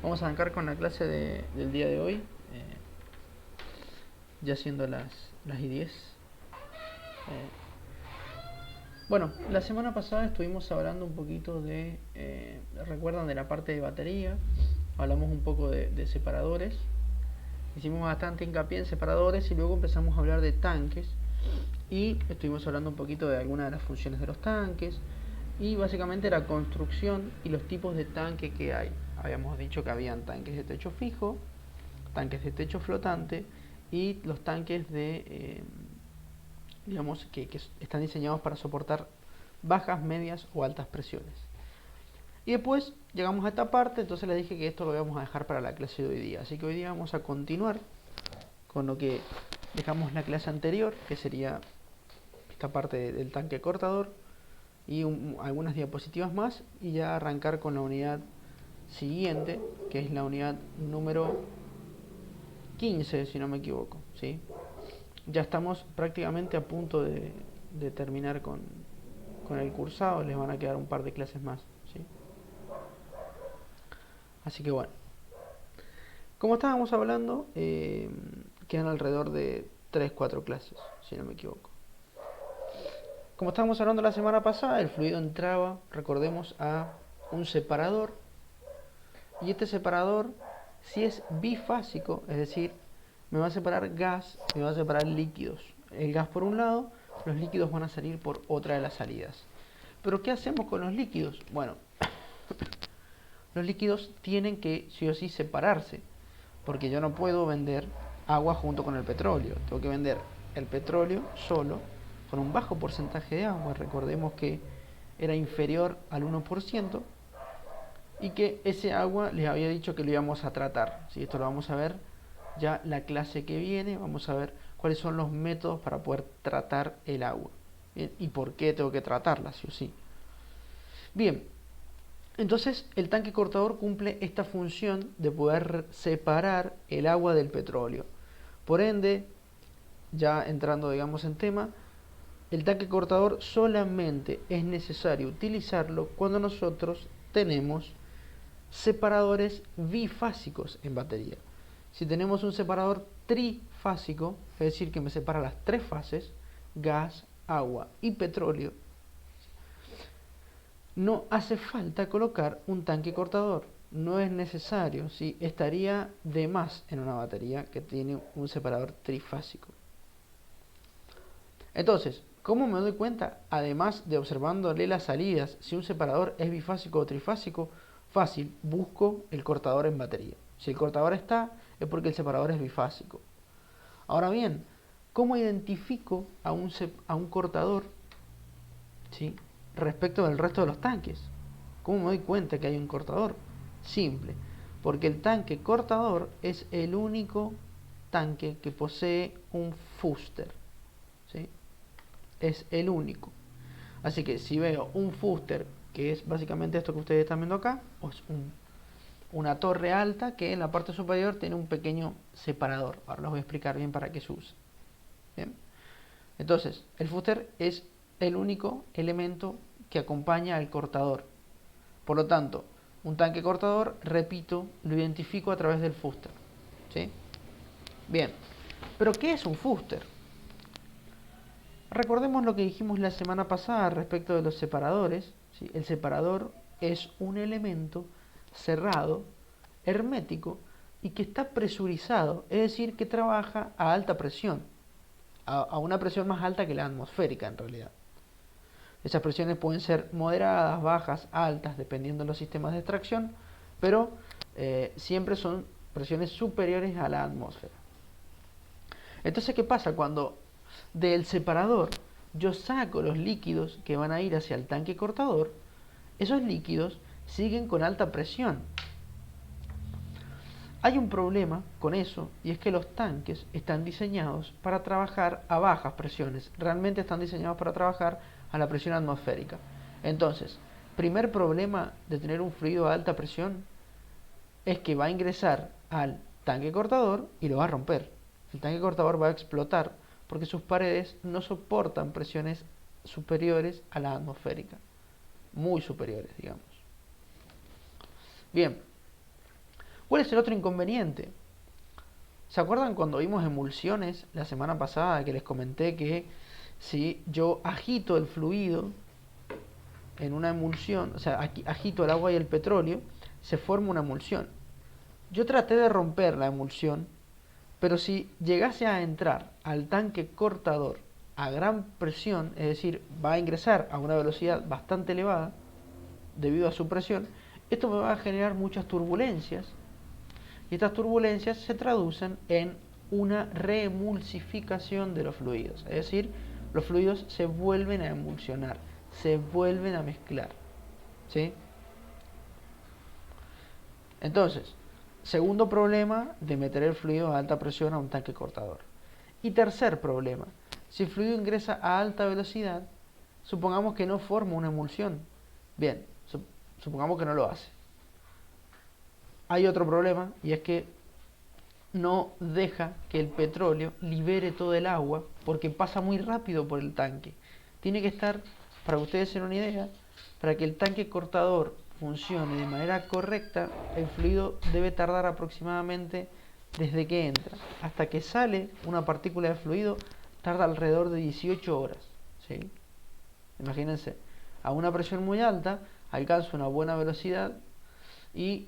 Vamos a arrancar con la clase del día de hoy, ya siendo las y 10. Bueno, la semana pasada estuvimos hablando un poquito ¿recuerdan de la parte de batería? Hablamos un poco de separadores, hicimos bastante hincapié en separadores y luego empezamos a hablar de tanques y estuvimos hablando un poquito de algunas de las funciones de los tanques y básicamente la construcción y los tipos de tanque que hay. Habíamos dicho que habían tanques de techo fijo, tanques de techo flotante y los tanques digamos que están diseñados para soportar bajas, medias o altas presiones. Y después llegamos a esta parte, entonces les dije que esto lo íbamos a dejar para la clase de hoy día. Así que hoy día vamos a continuar con lo que dejamos la clase anterior, que sería esta parte del tanque cortador y algunas diapositivas más, y ya arrancar con la unidad siguiente, que es la unidad número 15, si no me equivoco, ¿sí? Ya estamos prácticamente a punto de terminar con el cursado, les van a quedar un par de clases más, ¿sí? Así que bueno, como estábamos hablando, quedan alrededor de 3-4 clases, si no me equivoco. Como estábamos hablando la semana pasada, el fluido entraba, recordemos, a un separador, y este separador, si es bifásico, es decir, me va a separar gas, me va a separar líquidos. El gas por un lado, los líquidos van a salir por otra de las salidas. Pero ¿qué hacemos con los líquidos? Bueno, los líquidos tienen que sí o sí separarse, porque yo no puedo vender agua junto con el petróleo. Tengo que vender el petróleo solo, con un bajo porcentaje de agua. Recordemos que era inferior al 1%, y que ese agua les había dicho que lo íbamos a tratar. ¿Sí? Esto lo vamos a ver ya la clase que viene. Vamos a ver cuáles son los métodos para poder tratar el agua. Bien, y por qué tengo que tratarla, sí o sí. Bien, entonces el tanque cortador cumple esta función de poder separar el agua del petróleo. Por ende, ya entrando digamos en tema, el tanque cortador solamente es necesario utilizarlo cuando nosotros tenemos separadores bifásicos en batería. Si tenemos un separador trifásico, es decir, que me separa las tres fases, gas, agua y petróleo, no hace falta colocar un tanque cortador. No es necesario, ¿sí? Estaría de más en una batería que tiene un separador trifásico. Entonces, ¿cómo me doy cuenta, además de observándole las salidas, si un separador es bifásico o trifásico? Fácil, busco el cortador en batería. Si el cortador está, es porque el separador es bifásico. Ahora bien, ¿cómo identifico a un cortador, ¿sí?, respecto del resto de los tanques? ¿Cómo me doy cuenta que hay un cortador? Simple, porque el tanque cortador es el único tanque que posee un fuster, ¿sí? Es el único. Así que si veo un fuster, que es básicamente esto que ustedes están viendo acá, o es una torre alta que en la parte superior tiene un pequeño separador. Ahora les voy a explicar bien para qué se usa. ¿Bien? Entonces, el fuster es el único elemento que acompaña al cortador. Por lo tanto, un tanque cortador, repito, lo identifico a través del fuster, ¿sí? Bien, pero ¿qué es un fuster? Recordemos lo que dijimos la semana pasada respecto de los separadores, ¿sí? El separador es un elemento cerrado, hermético y que está presurizado, es decir, que trabaja a alta presión, a una presión más alta que la atmosférica en realidad. Esas presiones pueden ser moderadas, bajas, altas, dependiendo de los sistemas de extracción, pero siempre son presiones superiores a la atmósfera. Entonces, ¿qué pasa? Cuando del separador yo saco los líquidos que van a ir hacia el tanque cortador, esos líquidos siguen con alta presión. Hay un problema con eso, y es que los tanques están diseñados para trabajar a bajas presiones. Realmente están diseñados para trabajar a la presión atmosférica. Entonces, primer problema de tener un fluido a alta presión es que va a ingresar al tanque cortador y lo va a romper. El tanque cortador va a explotar porque sus paredes no soportan presiones superiores a la atmosférica. Muy superiores, digamos. Bien. ¿Cuál es el otro inconveniente? ¿Se acuerdan cuando vimos emulsiones la semana pasada que les comenté que si yo agito el fluido en una emulsión, o sea, agito el agua y el petróleo, se forma una emulsión? Yo traté de romper la emulsión, pero si llegase a entrar al tanque cortador a gran presión, es decir, va a ingresar a una velocidad bastante elevada debido a su presión, esto me va a generar muchas turbulencias y estas turbulencias se traducen en una reemulsificación de los fluidos, es decir, los fluidos se vuelven a emulsionar, se vuelven a mezclar, ¿sí? Entonces, segundo problema de meter el fluido a alta presión a un tanque cortador. Y tercer problema, si el fluido ingresa a alta velocidad, supongamos que no forma una emulsión. Bien, supongamos que no lo hace. Hay otro problema y es que no deja que el petróleo libere todo el agua porque pasa muy rápido por el tanque. Tiene que estar, para que ustedes se den una idea, para que el tanque cortador funcione de manera correcta, el fluido debe tardar aproximadamente desde que entra hasta que sale una partícula de fluido, tarda alrededor de 18 horas. ¿Sí? Imagínense, a una presión muy alta alcanza una buena velocidad y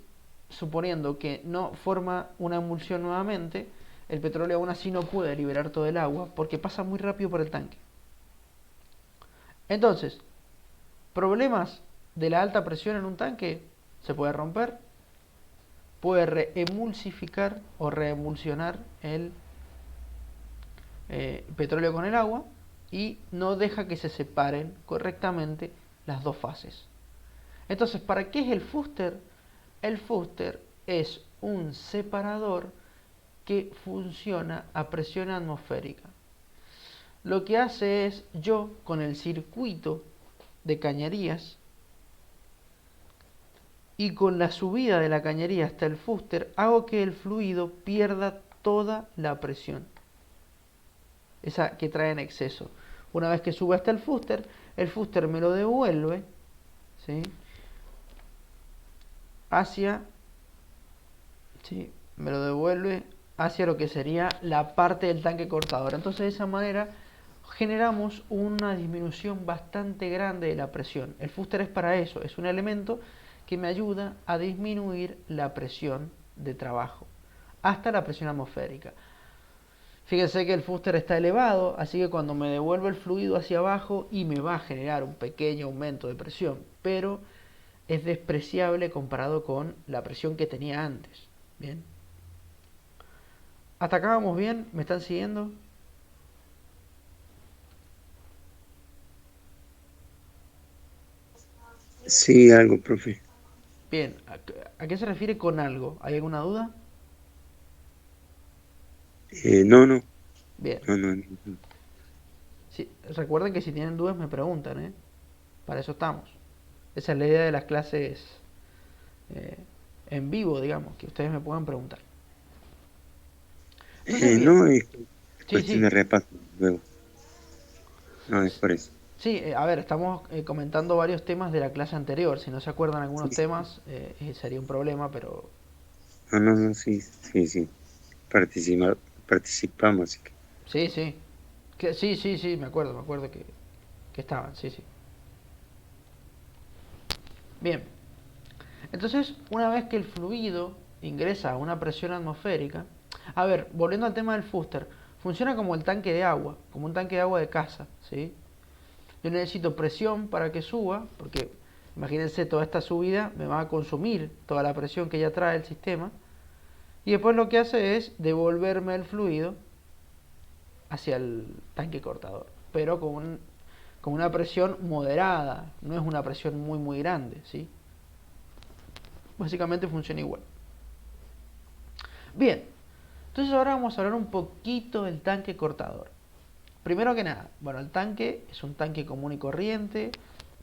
suponiendo que no forma una emulsión nuevamente, el petróleo aún así no puede liberar todo el agua porque pasa muy rápido por el tanque. Entonces, problemas de la alta presión en un tanque: se puede romper, puede reemulsificar o reemulsionar el petróleo con el agua y no deja que se separen correctamente las dos fases. Entonces, ¿para qué es el fuster? El fuster es un separador que funciona a presión atmosférica. Lo que hace es, yo con el circuito de cañerías y con la subida de la cañería hasta el fuster, hago que el fluido pierda toda la presión, esa que trae en exceso. Una vez que sube hasta el fuster me lo devuelve, ¿sí?, hacia, ¿sí?, me lo devuelve hacia lo que sería la parte del tanque cortador. Entonces, de esa manera generamos una disminución bastante grande de la presión. El fuster es para eso, es un elemento que me ayuda a disminuir la presión de trabajo hasta la presión atmosférica. Fíjense que el fuster está elevado, así que cuando me devuelve el fluido hacia abajo y me va a generar un pequeño aumento de presión, pero es despreciable comparado con la presión que tenía antes. Bien. ¿Hasta acá vamos bien? ¿Me están siguiendo? Sí, algo, profe. Bien, ¿a qué se refiere con algo? ¿Hay alguna duda? No, no, Bien. no, no, no. Sí, recuerden que si tienen dudas me preguntan, ¿eh? Para eso estamos. Esa es la idea de las clases eh, en vivo, digamos, que ustedes me puedan preguntar. Entonces, bien. No, es Sí, cuestión sí. de repaso luego. No, es por eso. Sí, a ver, estamos comentando varios temas de la clase anterior. Si no se acuerdan Sí, algunos sí. temas, sería un problema, pero No, no, no, sí, sí, sí. Participamos, así que. sí, sí. Sí, sí, sí, me acuerdo que estaban, sí, sí. Bien, entonces, una vez que el fluido ingresa a una presión atmosférica, a ver, volviendo al tema del fuster, funciona como el tanque de agua, como un tanque de agua de casa, ¿sí? Yo necesito presión para que suba, porque imagínense, toda esta subida me va a consumir toda la presión que ya trae el sistema, y después lo que hace es devolverme el fluido hacia el tanque cortador, pero con una presión moderada, no es una presión muy muy grande, ¿sí? Básicamente funciona igual. Bien, entonces ahora vamos a hablar un poquito del tanque cortador. Primero que nada, bueno, el tanque es un tanque común y corriente,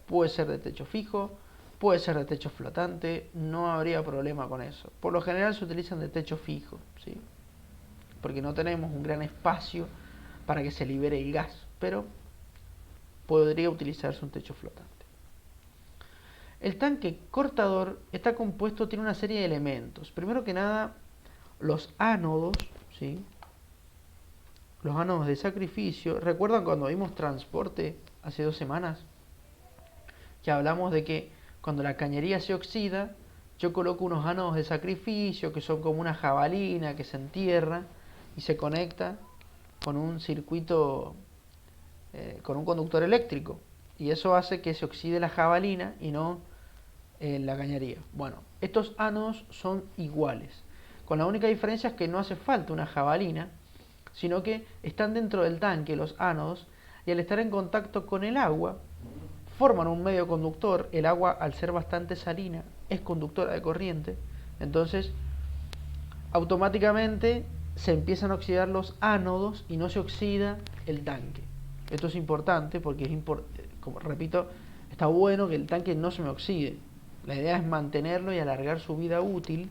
puede ser de techo fijo, puede ser de techo flotante, no habría problema con eso. Por lo general se utilizan de techo fijo, ¿sí? Porque no tenemos un gran espacio para que se libere el gas, pero podría utilizarse un techo flotante. El tanque cortador está compuesto, tiene una serie de elementos. Primero que nada, los ánodos, ¿sí? Los ánodos de sacrificio. ¿Recuerdan cuando vimos transporte hace 2 semanas? Que hablamos de que cuando la cañería se oxida, yo coloco unos ánodos de sacrificio que son como una jabalina que se entierra y se conecta con un circuito, con un conductor eléctrico. Y eso hace que se oxide la jabalina y no la cañería. Bueno, estos ánodos son iguales, con la única diferencia es que no hace falta una jabalina, sino que están dentro del tanque los ánodos y al estar en contacto con el agua forman un medio conductor. El agua, al ser bastante salina, es conductora de corriente, entonces automáticamente se empiezan a oxidar los ánodos y no se oxida el tanque. Esto es importante porque como repito, está bueno que el tanque no se me oxide. La idea es mantenerlo y alargar su vida útil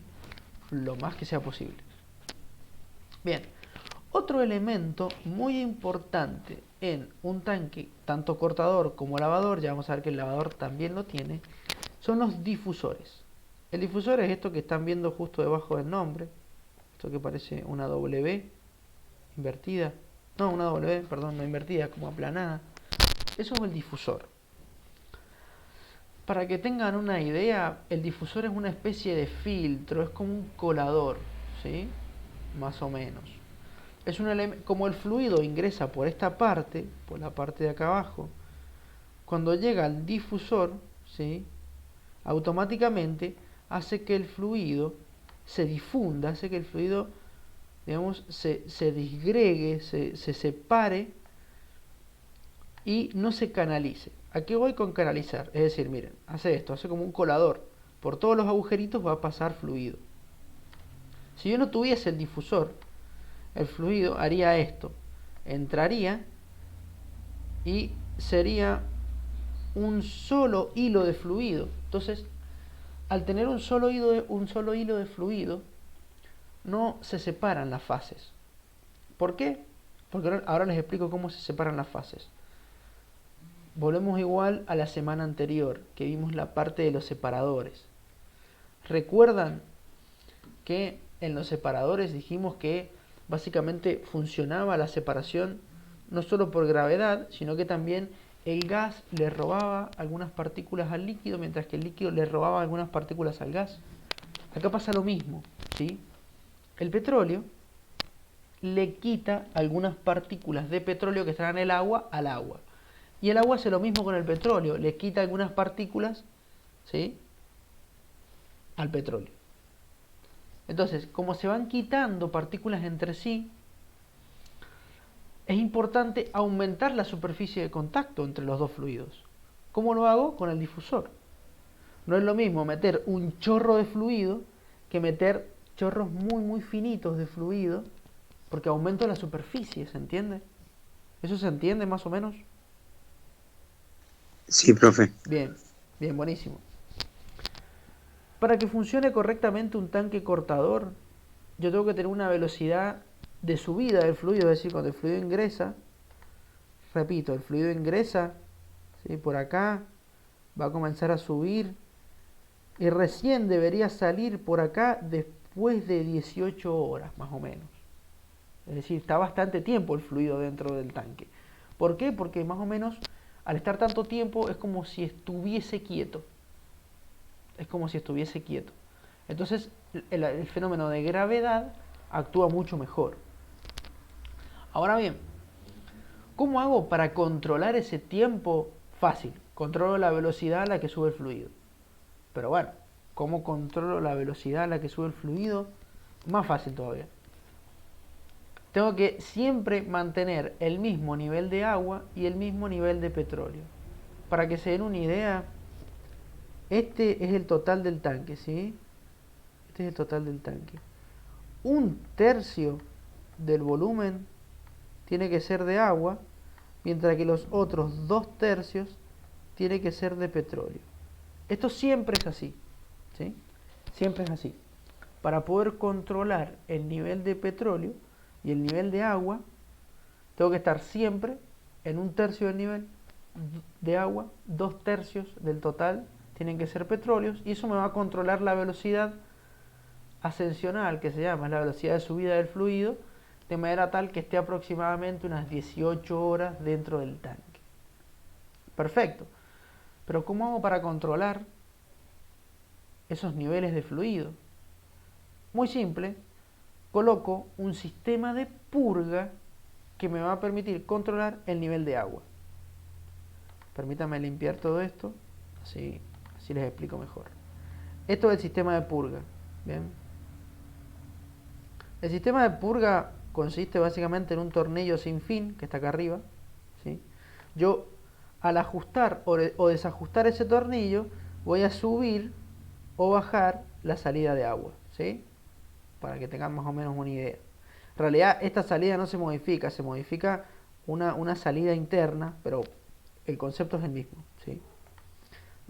lo más que sea posible. Bien, otro elemento muy importante en un tanque, tanto cortador como lavador, ya vamos a ver que el lavador también lo tiene, son los difusores. El difusor es esto que están viendo justo debajo del nombre, esto que parece una W invertida, no, una W, perdón, no invertida, como aplanada. Eso es el difusor. Para que tengan una idea, el difusor es una especie de filtro, es como un colador, ¿sí? Más o menos. Es un elemento, como el fluido ingresa por esta parte, por la parte de acá abajo, cuando llega al difusor, ¿sí? Automáticamente hace que el fluido se difunda, hace que el fluido, digamos, se disgregue, se separe y no se canalice. ¿A qué voy con canalizar? Es decir, miren, hace esto, hace como un colador. Por todos los agujeritos va a pasar fluido. Si yo no tuviese el difusor, el fluido haría esto. Entraría y sería un solo hilo de fluido. Entonces, al tener un solo hilo de fluido, no se separan las fases. ¿Por qué? Porque ahora les explico cómo se separan las fases. Volvemos igual a la semana anterior, que vimos la parte de los separadores. ¿Recuerdan que en los separadores dijimos que básicamente funcionaba la separación no solo por gravedad, sino que también el gas le robaba algunas partículas al líquido, mientras que el líquido le robaba algunas partículas al gas? Acá pasa lo mismo, ¿sí? El petróleo le quita algunas partículas de petróleo que están en el agua al agua. Y el agua hace lo mismo con el petróleo, le quita algunas partículas, ¿sí?, al petróleo. Entonces, como se van quitando partículas entre sí, es importante aumentar la superficie de contacto entre los dos fluidos. ¿Cómo lo hago? Con el difusor. No es lo mismo meter un chorro de fluido que meter chorros muy muy finitos de fluido, porque aumento la superficie, ¿se entiende? ¿Eso se entiende más o menos? Sí, profe. Bien, bien, buenísimo. Para que funcione correctamente un tanque cortador, yo tengo que tener una velocidad de subida del fluido, es decir, cuando el fluido ingresa, repito, el fluido ingresa, ¿sí?, por acá, va a comenzar a subir y recién debería salir por acá después de 18 horas, más o menos. Es decir, está bastante tiempo el fluido dentro del tanque. ¿Por qué? Porque más o menos al estar tanto tiempo es como si estuviese quieto. Es como si estuviese quieto. Entonces el fenómeno de gravedad actúa mucho mejor. Ahora bien, ¿cómo hago para controlar ese tiempo? Fácil, controlo la velocidad a la que sube el fluido. Pero bueno, ¿cómo controlo la velocidad a la que sube el fluido? Más fácil todavía. Tengo que siempre mantener el mismo nivel de agua y el mismo nivel de petróleo. Para que se den una idea, este es el total del tanque, ¿sí? Este es el total del tanque. 1/3 del volumen tiene que ser de agua, mientras que los otros 2/3 tiene que ser de petróleo. Esto siempre es así, ¿sí? Siempre es así. Para poder controlar el nivel de petróleo y el nivel de agua, tengo que estar siempre en 1/3 del nivel de agua, 2/3 del total tienen que ser petróleos, y eso me va a controlar la velocidad ascensional, que se llama, es la velocidad de subida del fluido, de manera tal que esté aproximadamente unas 18 horas dentro del tanque. Perfecto. Pero ¿cómo hago para controlar esos niveles de fluido? Muy simple, coloco un sistema de purga que me va a permitir controlar el nivel de agua. Permítanme limpiar todo esto, así les explico mejor. Esto es el sistema de purga. Bien. El sistema de purga consiste básicamente en un tornillo sin fin, que está acá arriba, ¿sí? Yo, al ajustar o desajustar ese tornillo, voy a subir o bajar la salida de agua, ¿sí? Para que tengan más o menos una idea. En realidad, esta salida no se modifica una salida interna, pero el concepto es el mismo, ¿sí?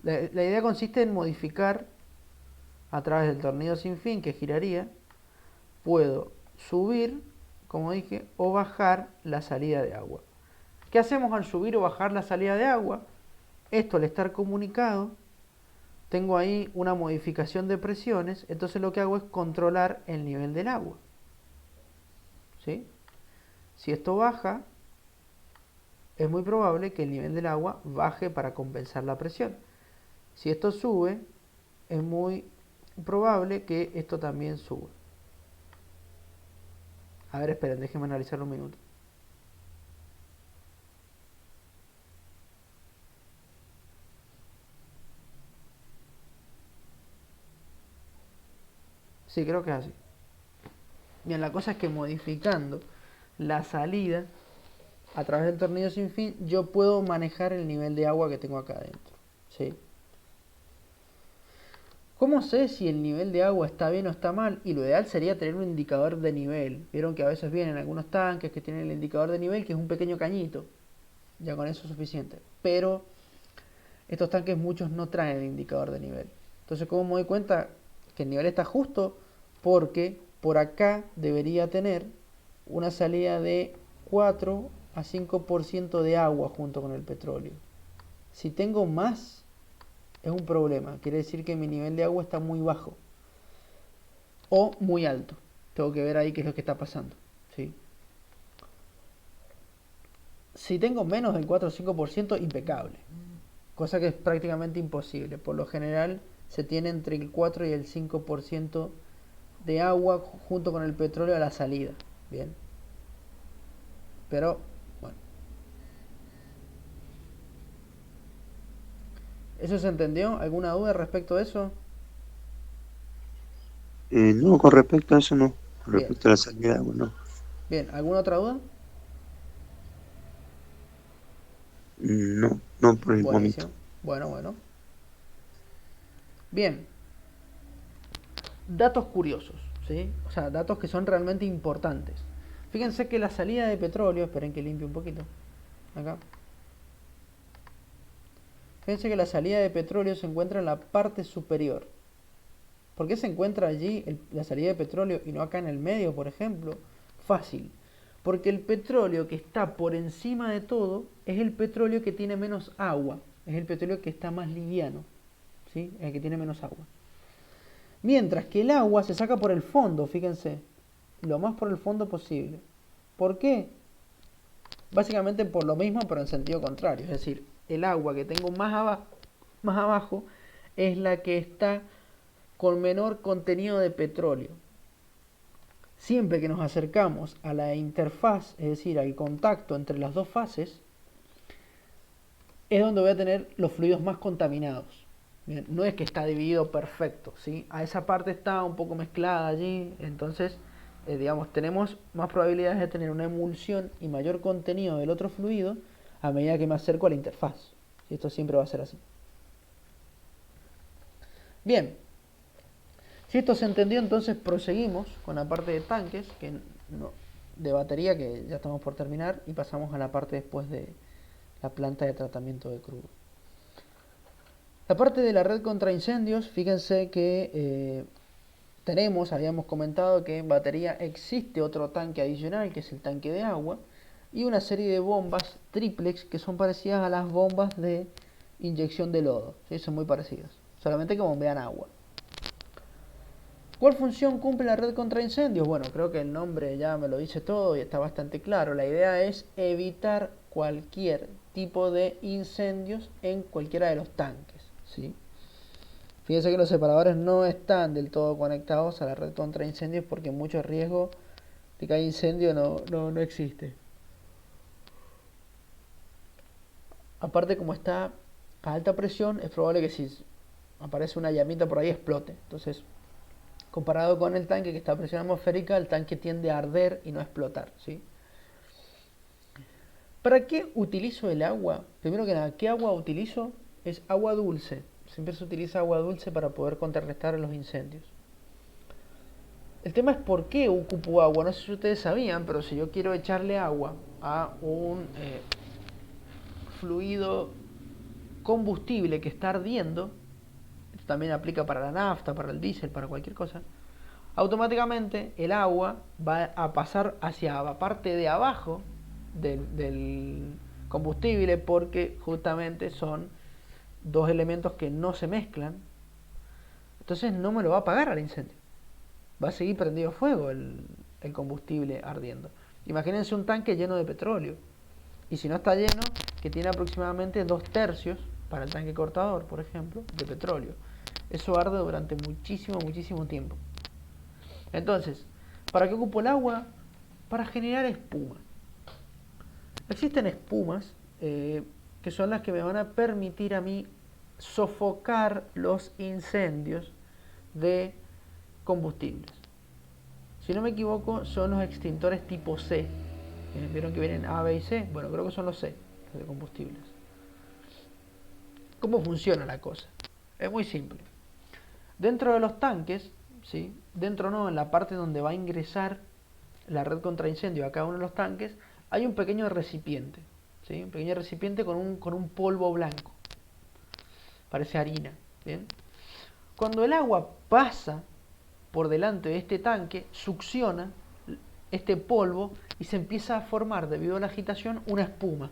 La idea consiste en modificar a través del tornillo sin fin que giraría. Puedo subir, como dije, o bajar la salida de agua. ¿Qué hacemos al subir o bajar la salida de agua? Esto al estar comunicado, tengo ahí una modificación de presiones, entonces lo que hago es controlar el nivel del agua. ¿Sí? Si esto baja, es muy probable que el nivel del agua baje para compensar la presión. Si esto sube, es muy probable que esto también suba. A ver, esperen, déjenme analizarlo un minuto. Sí, creo que es así. Bien, la cosa es que modificando la salida a través del tornillo sin fin, yo puedo manejar el nivel de agua que tengo acá adentro. ¿Sí? ¿Cómo sé si el nivel de agua está bien o está mal? Y lo ideal sería tener un indicador de nivel. Vieron que a veces vienen algunos tanques que tienen el indicador de nivel, que es un pequeño cañito. Ya con eso es suficiente. Pero estos tanques muchos no traen el indicador de nivel. Entonces, ¿cómo me doy cuenta que el nivel está justo? Porque por acá debería tener una salida de 4 a 5% de agua junto con el petróleo. Si tengo más, es un problema. Quiere decir que mi nivel de agua está muy bajo o muy alto. Tengo que ver ahí qué es lo que está pasando, ¿sí? Si tengo menos del 4 o 5%, impecable. Cosa que es prácticamente imposible. Por lo general se tiene entre el 4 y el 5% de agua junto con el petróleo a la salida. Bien. Pero, bueno. ¿Eso se entendió? ¿Alguna duda respecto a eso? No, con respecto a eso no. Con Bien. respecto a la salida de agua, no. Bien, ¿alguna otra duda? No, no por el momento. Buenísimo. Bueno. Bien. Datos curiosos, ¿sí? O sea, datos que son realmente importantes. Fíjense que la salida de petróleo, esperen que limpie un poquito, acá. Fíjense que la salida de petróleo se encuentra en la parte superior. ¿Por qué se encuentra allí la salida de petróleo y no acá en el medio, por ejemplo? Fácil. Porque el petróleo que está por encima de todo es el petróleo que tiene menos agua. Es el petróleo que está más liviano, ¿sí? El que tiene menos agua. Mientras que el agua se saca por el fondo, fíjense, lo más por el fondo posible. ¿Por qué? Básicamente por lo mismo, pero en sentido contrario. Es decir, el agua que tengo más abajo es la que está con menor contenido de petróleo. Siempre que nos acercamos a la interfaz, es decir, al contacto entre las dos fases, es donde voy a tener los fluidos más contaminados. Bien, no es que está dividido perfecto, ¿sí? A esa parte está un poco mezclada allí, entonces, digamos, tenemos más probabilidades de tener una emulsión y mayor contenido del otro fluido a medida que me acerco a la interfaz. Y esto siempre va a ser así. Bien, si esto se entendió, entonces proseguimos con la parte de tanques, de batería, que ya estamos por terminar, y pasamos a la parte después de la planta de tratamiento de crudo. La parte de la red contra incendios, fíjense que habíamos comentado que en batería existe otro tanque adicional, que es el tanque de agua, y una serie de bombas triplex que son parecidas a las bombas de inyección de lodo, ¿sí? Son muy parecidos, solamente que bombean agua. ¿Cuál función cumple la red contra incendios? Bueno, creo que el nombre ya me lo dice todo y está bastante claro. La idea es evitar cualquier tipo de incendios en cualquiera de los tanques, ¿sí? Fíjense que los separadores no están del todo conectados a la red contra incendios porque mucho riesgo de que haya incendio no existe. Aparte, como está a alta presión, es probable que si aparece una llamita por ahí explote. Entonces, comparado con el tanque que está a presión atmosférica, el tanque tiende a arder y no a explotar, ¿sí? ¿Para qué utilizo el agua? Primero que nada, ¿qué agua utilizo? Es agua dulce. Siempre se utiliza agua dulce para poder contrarrestar los incendios. El tema es por qué ocupo agua. No sé si ustedes sabían, pero si yo quiero echarle agua a un fluido combustible que está ardiendo, esto también aplica para la nafta, para el diésel, para cualquier cosa, automáticamente el agua va a pasar hacia la parte de abajo del combustible porque justamente son dos elementos que no se mezclan. Entonces no me lo va a apagar al incendio. Va a seguir prendido fuego el combustible ardiendo. Imagínense un tanque lleno de petróleo. Y si no está lleno, que tiene aproximadamente 2/3 para el tanque cortador, por ejemplo, de petróleo. Eso arde durante muchísimo tiempo. Entonces, ¿para qué ocupo el agua? Para generar espuma. Existen espumas que son las que me van a permitir a mí sofocar los incendios de combustibles. Si no me equivoco, son los extintores tipo C. ¿Vieron que vienen A, B y C? Bueno, creo que son los C, los de combustibles. ¿Cómo funciona la cosa? Es muy simple. Dentro de los tanques, ¿sí? Dentro no, en la parte donde va a ingresar la red contra incendio a cada uno de los tanques, hay un pequeño recipiente, ¿sí? Un pequeño recipiente con un polvo blanco. Parece harina, ¿bien? Cuando el agua pasa por delante de este tanque, succiona este polvo y se empieza a formar, debido a la agitación, una espuma.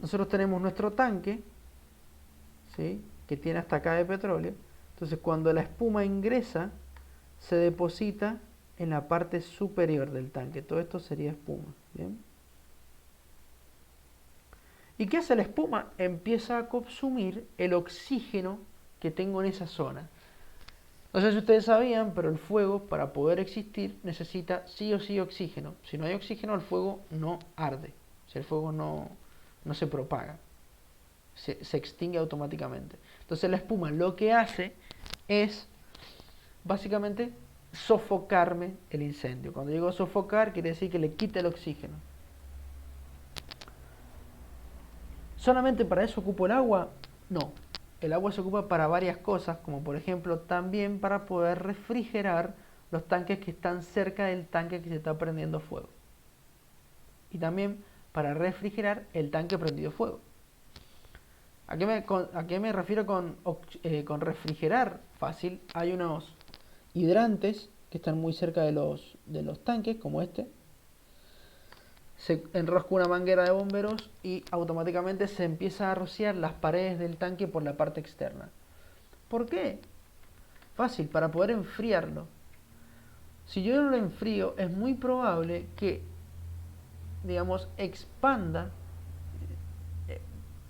Nosotros tenemos nuestro tanque, ¿sí? Que tiene hasta acá de petróleo. Entonces, cuando la espuma ingresa, se deposita en la parte superior del tanque. Todo esto sería espuma, ¿bien? ¿Y qué hace la espuma? Empieza a consumir el oxígeno que tengo en esa zona. No sé si ustedes sabían, pero el fuego, para poder existir, necesita sí o sí oxígeno. Si no hay oxígeno, el fuego no arde. Si el fuego no se propaga. Se extingue automáticamente. Entonces la espuma lo que hace es, básicamente, sofocarme el incendio. Cuando digo sofocar, quiere decir que le quita el oxígeno. ¿Solamente para eso ocupo el agua? No. El agua se ocupa para varias cosas, como por ejemplo también para poder refrigerar los tanques que están cerca del tanque que se está prendiendo fuego. Y también para refrigerar el tanque prendido fuego. ¿A qué me refiero con refrigerar? Fácil. Hay unos hidrantes que están muy cerca de los tanques, como este. Se enrosca una manguera de bomberos y automáticamente se empieza a rociar las paredes del tanque por la parte externa. ¿Por qué? Fácil, para poder enfriarlo. Si yo no lo enfrío, es muy probable que, digamos, expanda,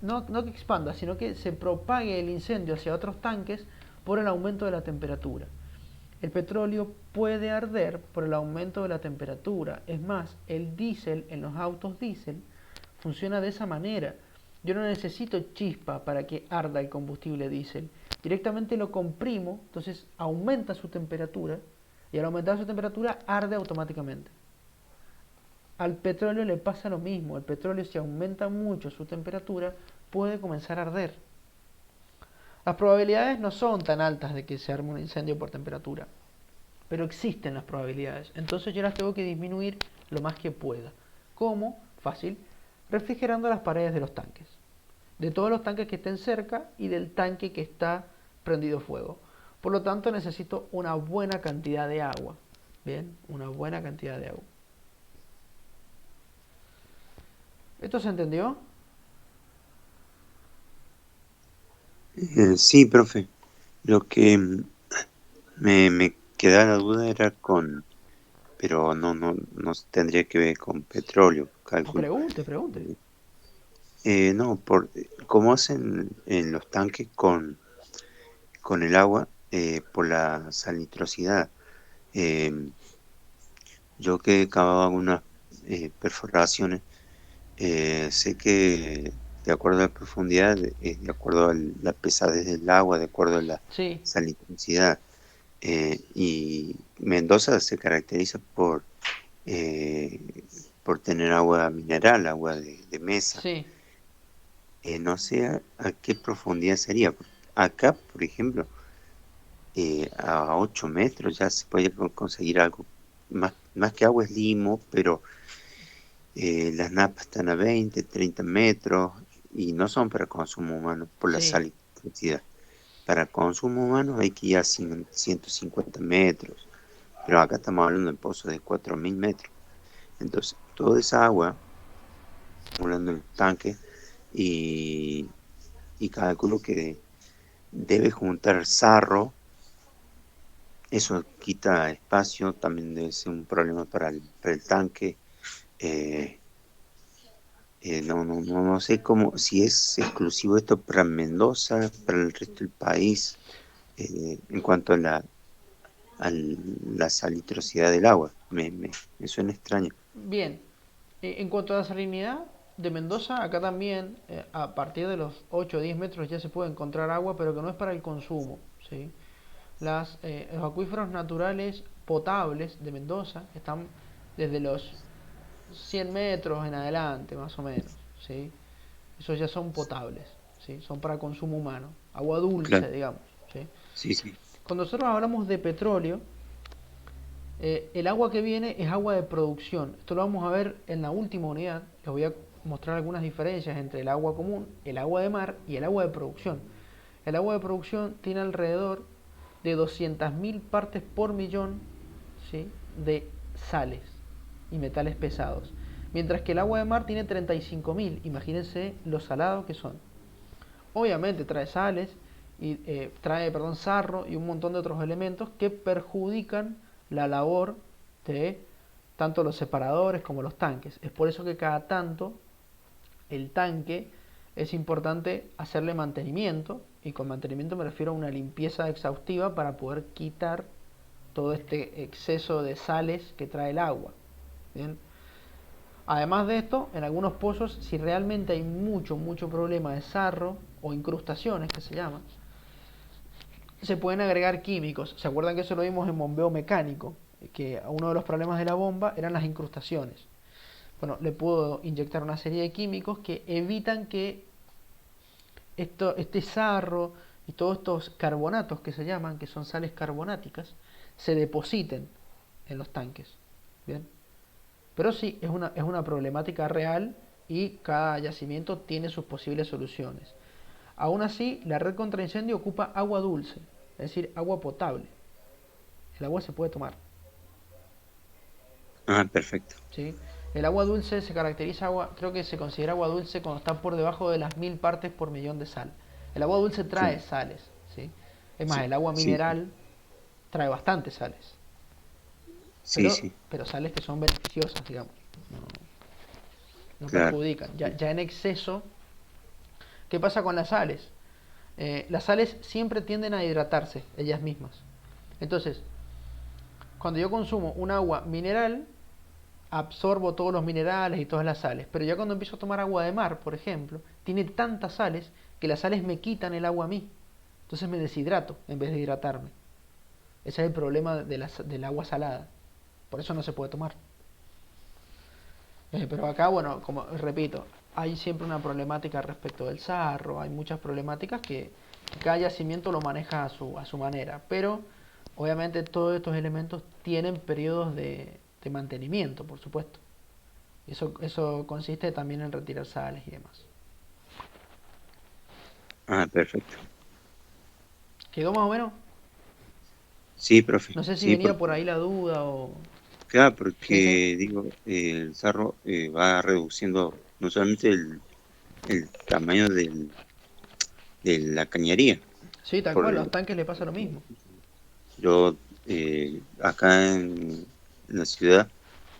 no que expanda, sino que se propague el incendio hacia otros tanques por el aumento de la temperatura. El petróleo puede arder por el aumento de la temperatura. Es más, el diésel en los autos diésel funciona de esa manera. Yo no necesito chispa para que arda el combustible diésel. Directamente lo comprimo, entonces aumenta su temperatura y al aumentar su temperatura arde automáticamente. Al petróleo le pasa lo mismo. El petróleo, si aumenta mucho su temperatura, puede comenzar a arder. Las probabilidades no son tan altas de que se arme un incendio por temperatura, pero existen las probabilidades. Entonces yo las tengo que disminuir lo más que pueda. ¿Cómo? Fácil. Refrigerando las paredes de los tanques. De todos los tanques que estén cerca y del tanque que está prendido fuego. Por lo tanto necesito una buena cantidad de agua. Bien, una buena cantidad de agua. ¿Esto se entendió? Sí, profe. Lo que me quedaba la duda era pero no tendría que ver con petróleo, No, cálculo. pregunte, pregunte. No, ¿cómo hacen en los tanques con el agua por la salitrosidad? Eh, yo que he cavado algunas perforaciones, sé que de acuerdo a la profundidad, de acuerdo a la pesadez del agua, de acuerdo a la Sí, salinicidad, y Mendoza se caracteriza eh, por tener agua mineral, agua de mesa. sí, No sé a qué profundidad sería. Acá, por ejemplo, a 8 metros ya se puede conseguir algo. Más que agua es limo, pero las napas están a 20, 30 metros y no son para consumo humano por la sí. salinidad. Para consumo humano hay que ir a 150 metros, pero acá estamos hablando de pozos de 4.000 metros. Entonces, toda esa agua acumulando en el tanque y, y calculo que debe juntar sarro. Eso quita espacio, también debe ser un problema para el tanque. Eh, no sé cómo, si es exclusivo esto para Mendoza, para el resto del país, en cuanto a la salitrosidad del agua. Me suena extraño. Bien. En cuanto a la salinidad de Mendoza, acá también, a partir de los 8 o 10 metros ya se puede encontrar agua, pero que no es para el consumo. ¿Sí? Los acuíferos naturales potables de Mendoza están desde los 100 metros en adelante, más o menos. ¿Sí? Esos ya son potables. ¿Sí? Son para consumo humano. Agua Claro, dulce, digamos. ¿Sí? sí, sí, Cuando nosotros hablamos de petróleo, el agua que viene es agua de producción. Esto lo vamos a ver en la última unidad. Les voy a mostrar algunas diferencias entre el agua común, el agua de mar y el agua de producción. El agua de producción tiene alrededor de 200.000 partes por millón, ¿sí?, de sales y metales pesados. Mientras que el agua de mar tiene 35.000. Imagínense lo salados que son. Obviamente trae sales y trae, perdón, sarro y un montón de otros elementos que perjudican la labor de tanto los separadores como los tanques. Es por eso que cada tanto el tanque es importante hacerle mantenimiento, y con mantenimiento me refiero a una limpieza exhaustiva para poder quitar todo este exceso de sales que trae el agua. ¿Bien? Además de esto, en algunos pozos, si realmente hay mucho problema de sarro o incrustaciones, que se llaman, se pueden agregar químicos. ¿Se acuerdan que eso lo vimos en bombeo mecánico? Que uno de los problemas de la bomba eran las incrustaciones. Bueno, le puedo inyectar una serie de químicos que evitan que este sarro y todos estos carbonatos que se llaman, que son sales carbonáticas, se depositen en los tanques. Bien. Pero sí, es una problemática real y cada yacimiento tiene sus posibles soluciones. Aún así, la red contra incendio ocupa agua dulce, es decir, agua potable. El agua se puede tomar. ah, perfecto. ¿Sí? El agua dulce se caracteriza, creo que se considera agua dulce cuando está por debajo de las 1000 partes por millón de sal. El agua dulce trae Claro, sales. ¿Sí? Es más, sí, el agua sí, mineral trae bastantes sales. sí, Pero, sí, pero sales que son beneficiosas, digamos. No, no claro. perjudican. Ya en exceso, ¿qué pasa con las sales? Las sales siempre tienden a hidratarse ellas mismas. Entonces, cuando yo consumo un agua mineral, absorbo todos los minerales y todas las sales. Pero ya cuando empiezo a tomar agua de mar, por ejemplo, tiene tantas sales que las sales me quitan el agua a mí. Entonces me deshidrato en vez de hidratarme. Ese es el problema del agua salada. Por eso no se puede tomar. Pero acá, bueno, como repito, hay siempre una problemática respecto del sarro, hay muchas problemáticas que cada yacimiento lo maneja a su manera, pero obviamente todos estos elementos tienen periodos de mantenimiento, por supuesto. Y eso consiste también en retirar sales y demás. Ah, perfecto. ¿Quedó más o menos? Sí, profe, No sé si sí, venía por porque, ahí la duda o... claro, Sí, sí. porque digo, el sarro va reduciendo no solamente el tamaño de la cañería. Sí, tal cual, los tanques le pasa lo mismo. Yo acá en la ciudad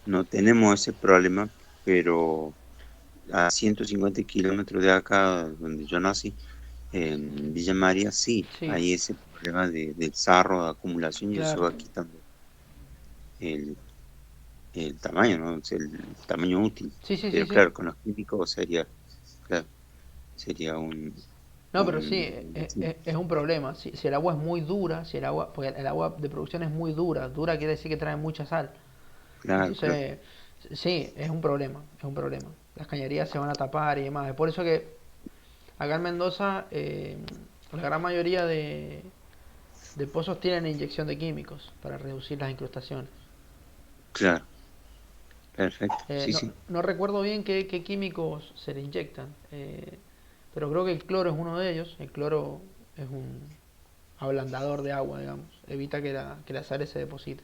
no tenemos ese problema, pero a 150 kilómetros de acá, donde yo nací, en Villa María, sí, Sí, hay ese problema del sarro, de acumulación, y eso claro. va quitando el, el tamaño, ¿no? O sea, el tamaño útil. Sí, sí, sí, Pero sí. claro, con los químicos sería, claro, sería No, pero sí, sí, es un problema. Si el agua es muy dura, si el agua, porque el agua de producción es muy dura, dura quiere decir que trae mucha sal. claro, claro, Entonces, sí, es un problema, es un problema. Las cañerías se van a tapar y demás. Es por eso que acá en Mendoza la gran mayoría de pozos tienen inyección de químicos para reducir las incrustaciones. claro, perfecto, sí, No, sí, no recuerdo bien qué químicos se le inyectan, pero creo que el cloro es uno de ellos. El cloro es un ablandador de agua, digamos. Evita que la sal se deposite.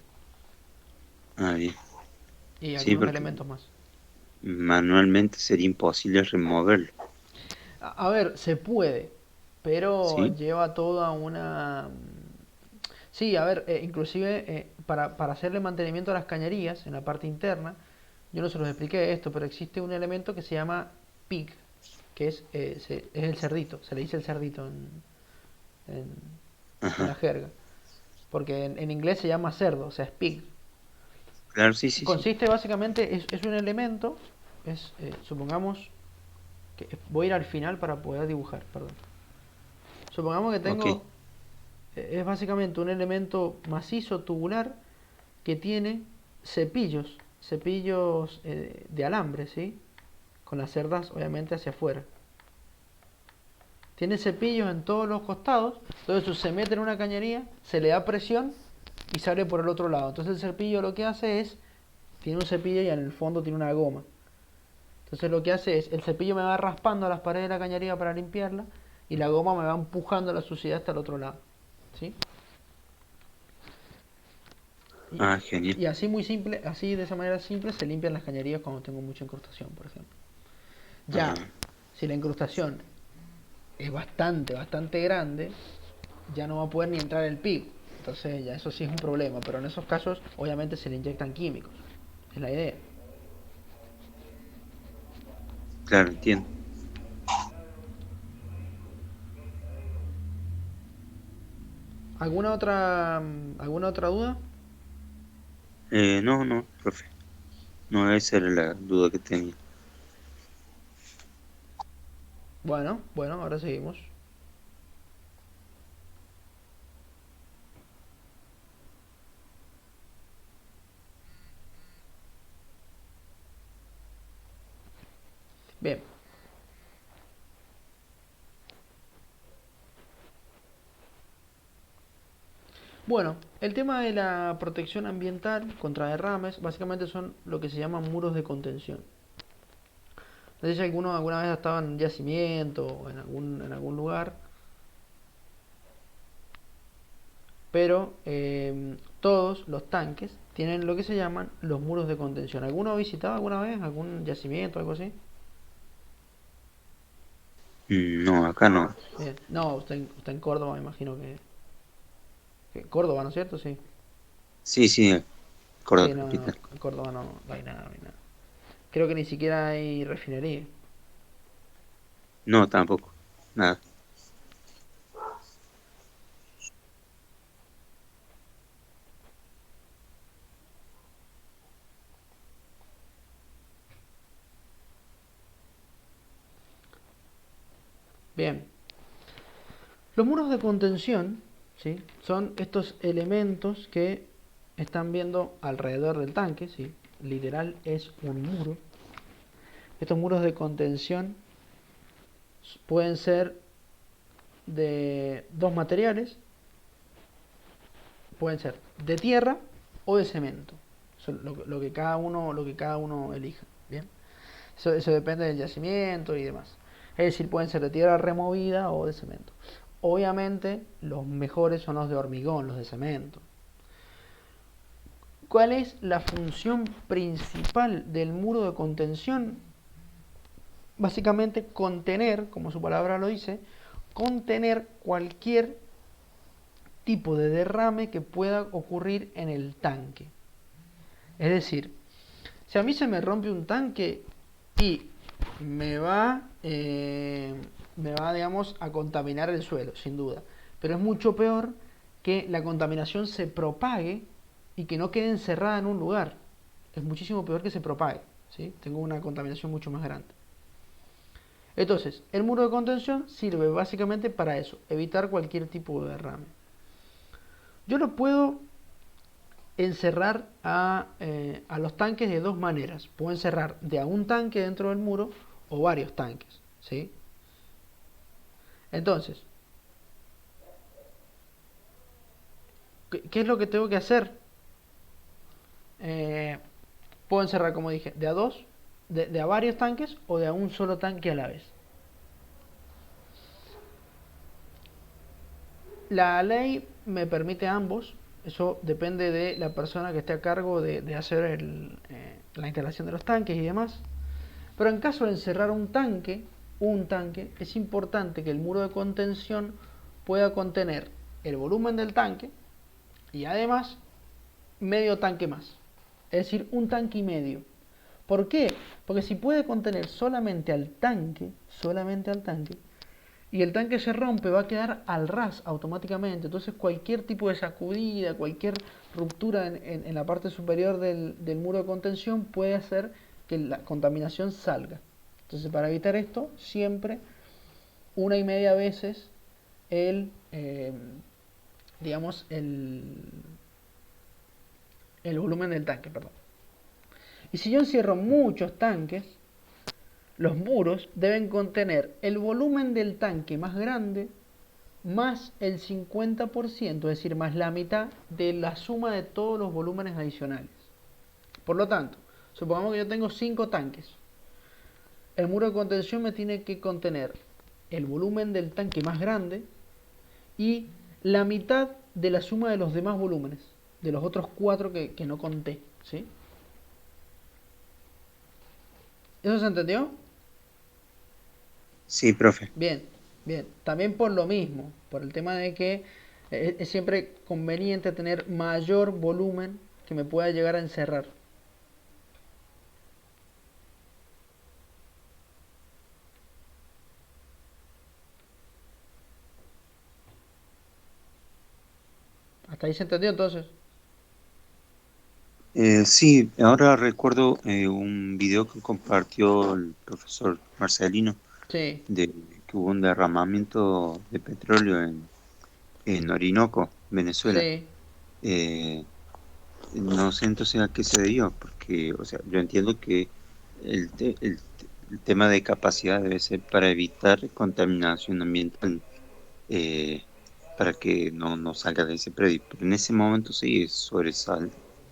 bien, Y sí, algunos porque elementos más. manualmente sería imposible removerlo, A ver, se puede, pero ¿sí? lleva toda una... Sí, a ver, inclusive para hacerle mantenimiento a las cañerías en la parte interna, yo no se los expliqué esto, pero existe un elemento que se llama pig, que es el cerdito, se le dice el cerdito en, en la Ajá, jerga, porque en inglés se llama cerdo, o sea, es pig. claro, sí, sí, sí, Consiste básicamente, es un elemento, supongamos que voy a ir al final para poder dibujar, perdón. Supongamos que ok, es básicamente un elemento macizo tubular que tiene cepillos de alambre, ¿sí? Con las cerdas obviamente hacia afuera. Tiene cepillos en todos los costados, entonces eso se mete en una cañería, se le da presión y sale por el otro lado. Entonces el cepillo lo que hace es, tiene un cepillo y en el fondo tiene una goma. Entonces lo que hace es, el cepillo me va raspando las paredes de la cañería para limpiarla y la goma me va empujando la suciedad hasta el otro lado. ¿Sí? Y, genial, y así muy simple, así de esa manera simple se limpian las cañerías cuando tengo mucha incrustación, por ejemplo. Ya, ah, si la incrustación es bastante grande, ya no va a poder ni entrar el PIB. Entonces ya eso sí es un problema, pero en esos casos obviamente se le inyectan químicos. Es la idea. claro, entiendo. ¿Alguna otra duda? No, no, profe, no, esa era la duda que tenía. Bueno, ahora seguimos. Bien. Bueno, el tema de la protección ambiental contra derrames básicamente son lo que se llaman muros de contención. No sé si alguno alguna vez ha estado en un yacimiento o en algún lugar, pero todos los tanques tienen lo que se llaman los muros de contención. ¿Alguno ha visitado alguna vez algún yacimiento o algo así? No, acá no. Bien. No, usted en Córdoba me imagino que Córdoba, ¿no es cierto? Sí. Sí, sí, Córdoba Sí, no, Capital. en Córdoba no hay nada, no hay nada. Creo que ni siquiera hay refinería. No, tampoco, nada. Bien. Los muros de contención, ¿sí? Son estos elementos que están viendo alrededor del tanque, ¿sí? Literal es un muro. Estos muros de contención pueden ser de dos materiales, pueden ser de tierra o de cemento. Eso es lo que cada uno elija. Bien. Eso depende del yacimiento y demás. Es decir, pueden ser de tierra removida o de cemento. Obviamente, los mejores son los de hormigón, los de cemento. ¿Cuál es la función principal del muro de contención? Básicamente contener, como su palabra lo dice, contener cualquier tipo de derrame que pueda ocurrir en el tanque. Es decir, si a mí se me rompe un tanque y me va, digamos, a contaminar el suelo, sin duda. Pero es mucho peor que la contaminación se propague y que no quede encerrada en un lugar. Es muchísimo peor que se propague, ¿sí? Tengo una contaminación mucho más grande. Entonces, el muro de contención sirve básicamente para eso, evitar cualquier tipo de derrame. Yo lo puedo encerrar a los tanques de dos maneras. Puedo encerrar de a un tanque dentro del muro o varios tanques, ¿sí? Entonces, ¿qué es lo que tengo que hacer? Puedo encerrar, como dije, de a dos, de a varios tanques o de a un solo tanque a la vez. La ley me permite ambos. Eso depende de la persona que esté a cargo de hacer la instalación de los tanques y demás. Pero en caso de encerrar un tanque, es importante que el muro de contención pueda contener el volumen del tanque y además medio tanque más. Es decir, un tanque y medio. ¿Por qué? Porque si puede contener solamente al tanque, y el tanque se rompe, va a quedar al ras automáticamente. Entonces cualquier tipo de sacudida, cualquier ruptura en la parte superior del muro de contención puede hacer que la contaminación salga. Entonces, para evitar esto, siempre 1,5 veces digamos, el volumen del tanque, perdón. Y si yo encierro muchos tanques, los muros deben contener el volumen del tanque más grande más el 50%, es decir, más la mitad de la suma de todos los volúmenes adicionales. Por lo tanto, supongamos que yo tengo 5 tanques. El muro de contención me tiene que contener el volumen del tanque más grande y la mitad de la suma de los demás volúmenes, de los otros 4 que no conté, ¿sí? ¿Eso se entendió? Sí, profe. Bien, bien. También por lo mismo, por el tema de que es siempre conveniente tener mayor volumen que me pueda llegar a encerrar. ¿Hasta ahí se entendió entonces? Sí, ahora recuerdo un video que compartió el profesor Marcelino Sí, de que hubo un derramamiento de petróleo en Orinoco, Venezuela. sí. Eh, no sé entonces a qué se debió, porque, o sea, yo entiendo que el tema de capacidad debe ser para evitar contaminación ambiental, para que no salga de ese predio. Pero en ese momento sí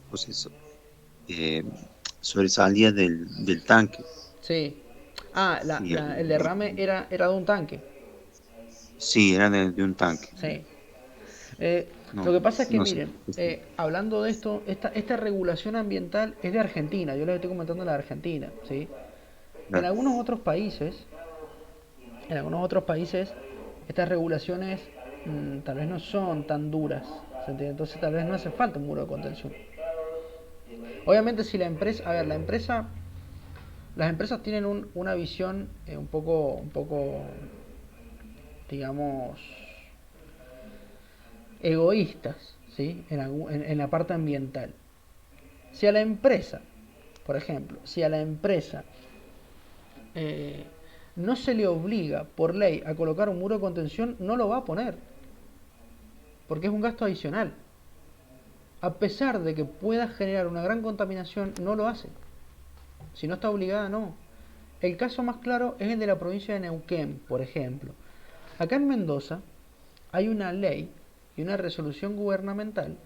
pues eso, eh, sobresalía del tanque. Sí. Ah, Sí, el derrame era de un tanque. sí, era de un tanque. Sí. Lo No, que pasa es que, no sé. miren, hablando de esto, esta regulación ambiental es de Argentina. Yo les estoy comentando la de Argentina, ¿sí? En Claro. algunos otros países, en algunos otros países, estas regulaciones tal vez no son tan duras. ¿Se entiende? Entonces tal vez no hace falta un muro de contención. Obviamente si la empresa, a ver, las empresas tienen una visión un poco, digamos, egoístas, ¿sí? En la parte ambiental. Si a la empresa, por ejemplo, si a la empresa eh, no se le obliga por ley a colocar un muro de contención, no lo va a poner, porque es un gasto adicional. A pesar de que pueda generar una gran contaminación, no lo hace. Si no está obligada, no. El caso más claro es el de la provincia de Neuquén, por ejemplo. Acá en Mendoza hay una ley y una resolución gubernamental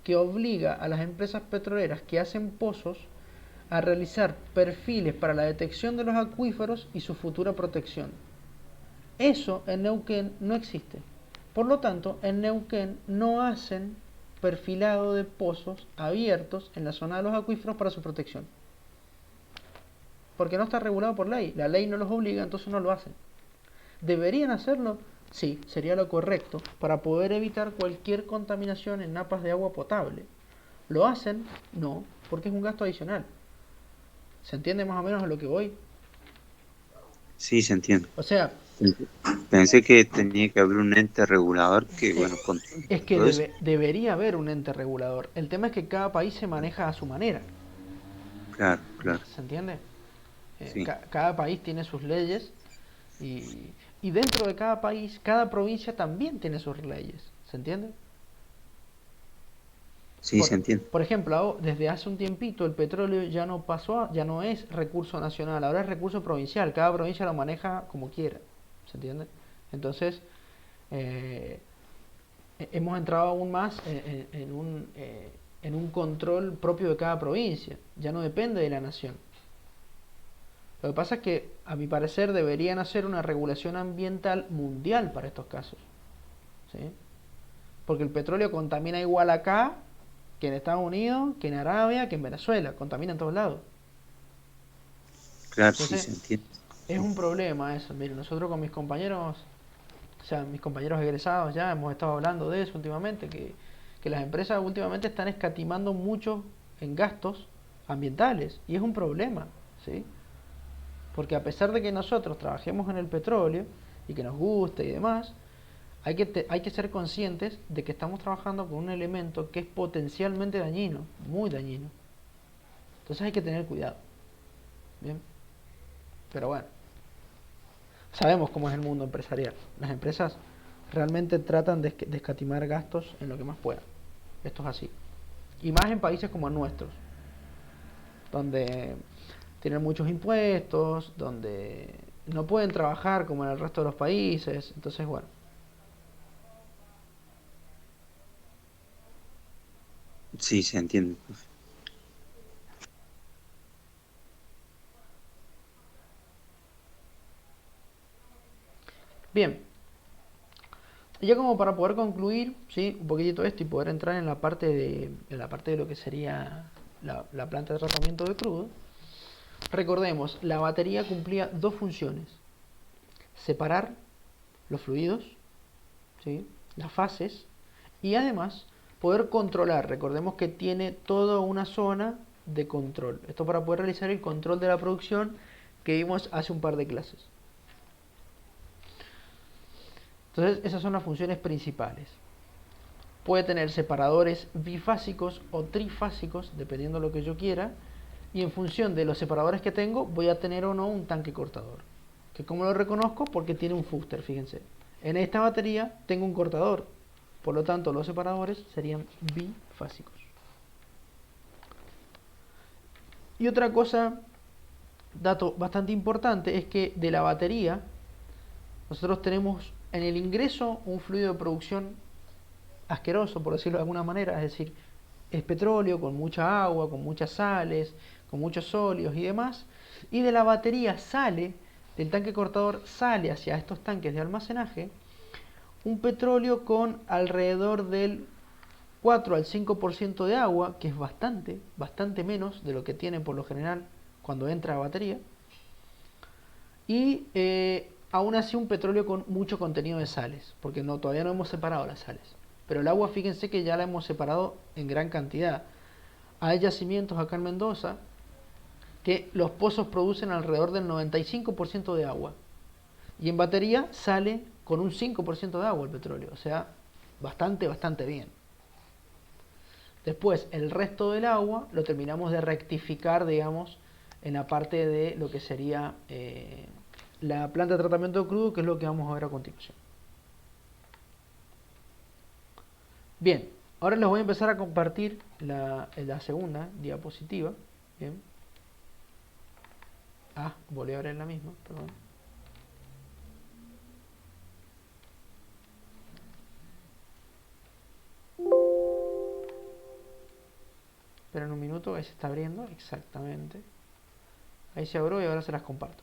que obliga a las empresas petroleras que hacen pozos a realizar perfiles para la detección de los acuíferos y su futura protección. Eso en Neuquén no existe. Por lo tanto, en Neuquén no hacen perfilado de pozos abiertos en la zona de los acuíferos para su protección. Porque no está regulado por ley. La ley no los obliga, entonces no lo hacen. ¿Deberían hacerlo? Sí, sería lo correcto para poder evitar cualquier contaminación en napas de agua potable. ¿Lo hacen? No, porque es un gasto adicional. ¿Se entiende más o menos a lo que voy? Sí, se entiende. O sea, Pensé que tenía que haber un ente regulador que, eh, bueno, controle es que todo eso. debería haber un ente regulador. El tema es que cada país se maneja a su manera. Claro, claro. ¿Se entiende? Sí, Cada país tiene sus leyes y, y dentro de cada país, cada provincia también tiene sus leyes. ¿Se entiende? sí, Por, se entiende. por ejemplo, desde hace un tiempito el petróleo ya no ya no es recurso nacional, ahora es recurso provincial. Cada provincia lo maneja como quiera. ¿Se entiende? Entonces, eh, hemos entrado aún más en un control propio de cada provincia. Ya no depende de la nación. Lo que pasa es que, a mi parecer, deberían hacer una regulación ambiental mundial para estos casos. ¿Sí? Porque el petróleo contamina igual acá que en Estados Unidos, que en Arabia, que en Venezuela. Contamina en todos lados. Claro, sí, Entonces, se entiende. es un problema eso. Miren, nosotros con mis compañeros, o sea, mis compañeros egresados ya hemos estado hablando de eso últimamente, que las empresas últimamente están escatimando mucho en gastos ambientales. Y es un problema, ¿sí? Porque a pesar de que nosotros trabajemos en el petróleo y que nos guste y demás, hay que ser conscientes de que estamos trabajando con un elemento que es potencialmente dañino, muy dañino. Entonces hay que tener cuidado. Bien, pero bueno, sabemos cómo es el mundo empresarial. Las empresas realmente tratan de escatimar gastos en lo que más puedan. Esto es así. Y más en países como el nuestros, donde tienen muchos impuestos, donde no pueden trabajar como en el resto de los países. Entonces, bueno. Sí, se entiende. Bien, y ya como para poder concluir, ¿sí? Un poquitito esto y poder entrar en la parte de lo que sería la planta de tratamiento de crudo, recordemos, la batería cumplía dos funciones: separar los fluidos, ¿sí? Las fases, y además poder controlar. Recordemos que tiene toda una zona de control. Esto para poder realizar el control de la producción que vimos hace un par de clases. Entonces, esas son las funciones principales. Puede tener separadores bifásicos o trifásicos, dependiendo de lo que yo quiera. Y en función de los separadores que tengo, voy a tener o no un tanque cortador. Que como lo reconozco, porque tiene un fuster, fíjense. En esta batería tengo un cortador. Por lo tanto, los separadores serían bifásicos. Y otra cosa, dato bastante importante, es que de la batería, nosotros tenemos en el ingreso un fluido de producción asqueroso, por decirlo de alguna manera, es decir, es petróleo con mucha agua, con muchas sales, con muchos óleos y demás, y de la batería sale, del tanque cortador sale hacia estos tanques de almacenaje, un petróleo con alrededor del 4 al 5% de agua, que es bastante, bastante menos de lo que tiene por lo general cuando entra a batería, y aún así un petróleo con mucho contenido de sales, porque no, todavía no hemos separado las sales. Pero el agua, fíjense que ya la hemos separado en gran cantidad. Hay yacimientos acá en Mendoza que los pozos producen alrededor del 95% de agua. Y en batería sale con un 5% de agua el petróleo. O sea, bastante, bastante bien. Después, el resto del agua lo terminamos de rectificar, digamos, en la parte de lo que sería la planta de tratamiento de crudo, que es lo que vamos a ver a continuación. Bien, ahora les voy a empezar a compartir la segunda diapositiva. Bien. Ah, volví a ver en la misma, perdón. Esperen un minuto, ahí se está abriendo, exactamente. Ahí se abrió y ahora se las comparto.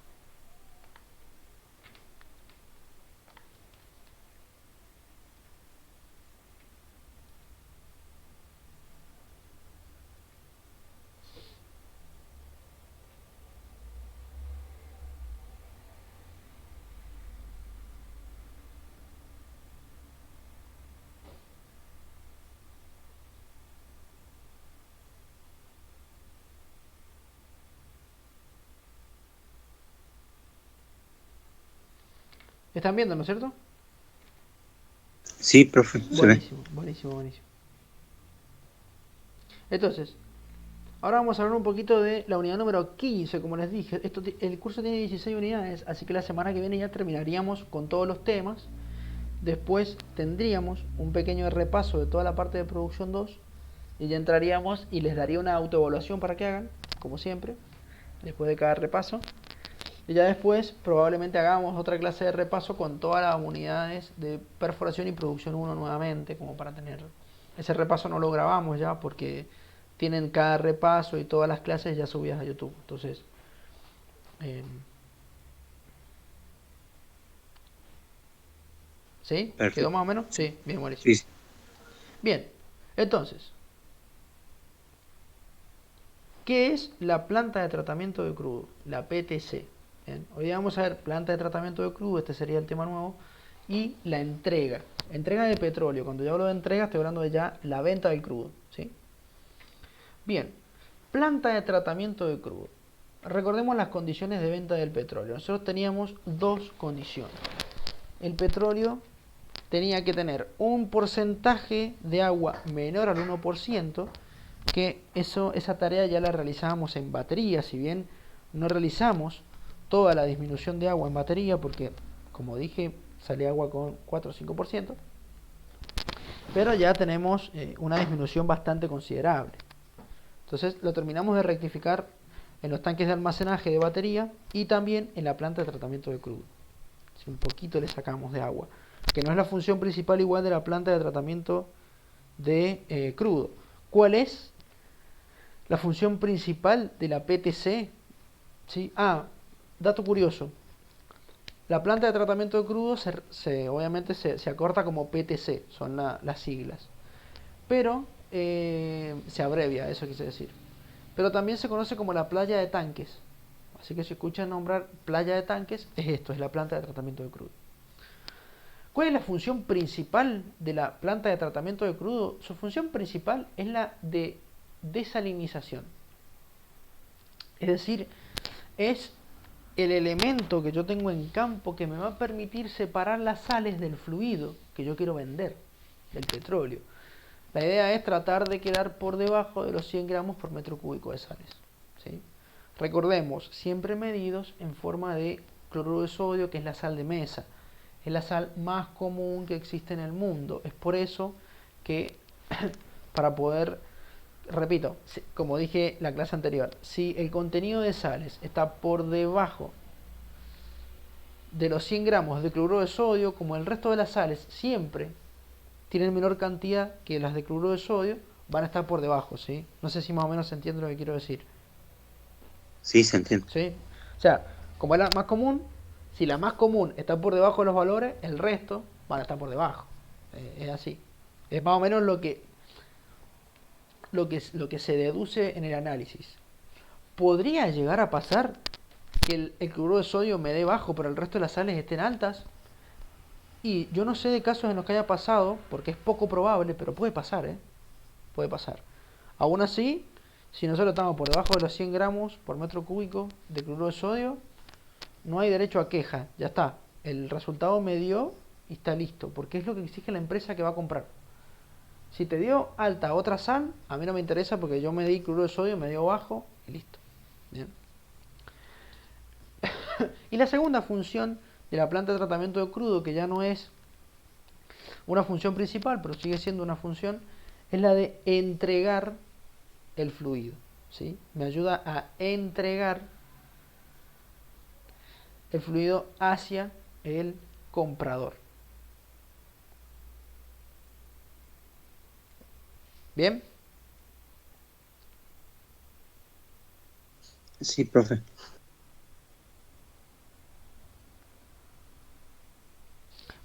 ¿Están viendo, no es cierto? Sí, profe, se ve. Buenísimo, buenísimo, buenísimo. Entonces, ahora vamos a hablar un poquito de la unidad número 15, como les dije. El curso tiene 16 unidades, así que la semana que viene ya terminaríamos con todos los temas. Después tendríamos un pequeño repaso de toda la parte de producción 2 y ya entraríamos y les daría una autoevaluación para que hagan, como siempre, después de cada repaso. Y ya después probablemente hagamos otra clase de repaso con todas las unidades de perforación y producción 1 nuevamente, como para tener... Ese repaso no lo grabamos ya porque tienen cada repaso y todas las clases ya subidas a YouTube. Entonces, eh, ¿sí? ¿Quedó Perfecto. más o menos? Sí, Sí, bien, buenísimo. sí, sí. Bien, entonces, ¿qué es la planta de tratamiento de crudo? La PTC. Bien, hoy vamos a ver planta de tratamiento de crudo, este sería el tema nuevo, y la entrega. Entrega de petróleo. Cuando yo hablo de entrega estoy hablando de ya la venta del crudo. ¿Sí? Bien, planta de tratamiento de crudo. Recordemos las condiciones de venta del petróleo. Nosotros teníamos dos condiciones. El petróleo tenía que tener un porcentaje de agua menor al 1%, que esa tarea ya la realizábamos en batería, si bien no realizamos toda la disminución de agua en batería, porque como dije, sale agua con 4 o 5%, pero ya tenemos una disminución bastante considerable. Entonces lo terminamos de rectificar en los tanques de almacenaje de batería y también en la planta de tratamiento de crudo. Si un poquito le sacamos de agua, que no es la función principal igual de la planta de tratamiento de crudo. ¿Cuál es la función principal de la PTC? ¿Sí? Dato curioso. La planta de tratamiento de crudo obviamente se acorta como PTC, son las siglas. Pero se abrevia, eso quise decir. Pero también se conoce como la playa de tanques. Así que si escuchan nombrar playa de tanques, es esto, es la planta de tratamiento de crudo. ¿Cuál es la función principal de la planta de tratamiento de crudo? Su función principal es la de desalinización. Es decir, es el elemento que yo tengo en campo que me va a permitir separar las sales del fluido que yo quiero vender, del petróleo. La idea es tratar de quedar por debajo de los 100 gramos por metro cúbico de sales. ¿Sí? Recordemos, siempre medidos en forma de cloruro de sodio, que es la sal de mesa. Es la sal más común que existe en el mundo. Es por eso que para poder, repito, como dije la clase anterior, si el contenido de sales está por debajo de los 100 gramos de cloruro de sodio, como el resto de las sales siempre tienen menor cantidad que las de cloruro de sodio, van a estar por debajo, ¿sí? No sé si más o menos se entiende lo que quiero decir. Sí, se entiende. ¿Sí? O sea, como es la más común, si la más común está por debajo de los valores, el resto van a estar por debajo. Es así. Es más o menos lo que se deduce en el análisis. ¿Podría llegar a pasar que el cloruro de sodio me dé bajo, pero el resto de las sales estén altas? Y yo no sé de casos en los que haya pasado, porque es poco probable, pero puede pasar, ¿eh? Puede pasar. Aún así, si nosotros estamos por debajo de los 100 gramos por metro cúbico de cloruro de sodio, no hay derecho a queja, ya está. El resultado me dio y está listo, porque es lo que exige la empresa que va a comprar. Si te dio alta otra sal, a mí no me interesa porque yo medí cloruro de sodio, me dio bajo y listo. Bien. Y la segunda función de la planta de tratamiento de crudo, que ya no es una función principal, pero sigue siendo una función, es la de entregar el fluido. ¿Sí? Me ayuda a entregar el fluido hacia el comprador. ¿Bien? Sí, profe.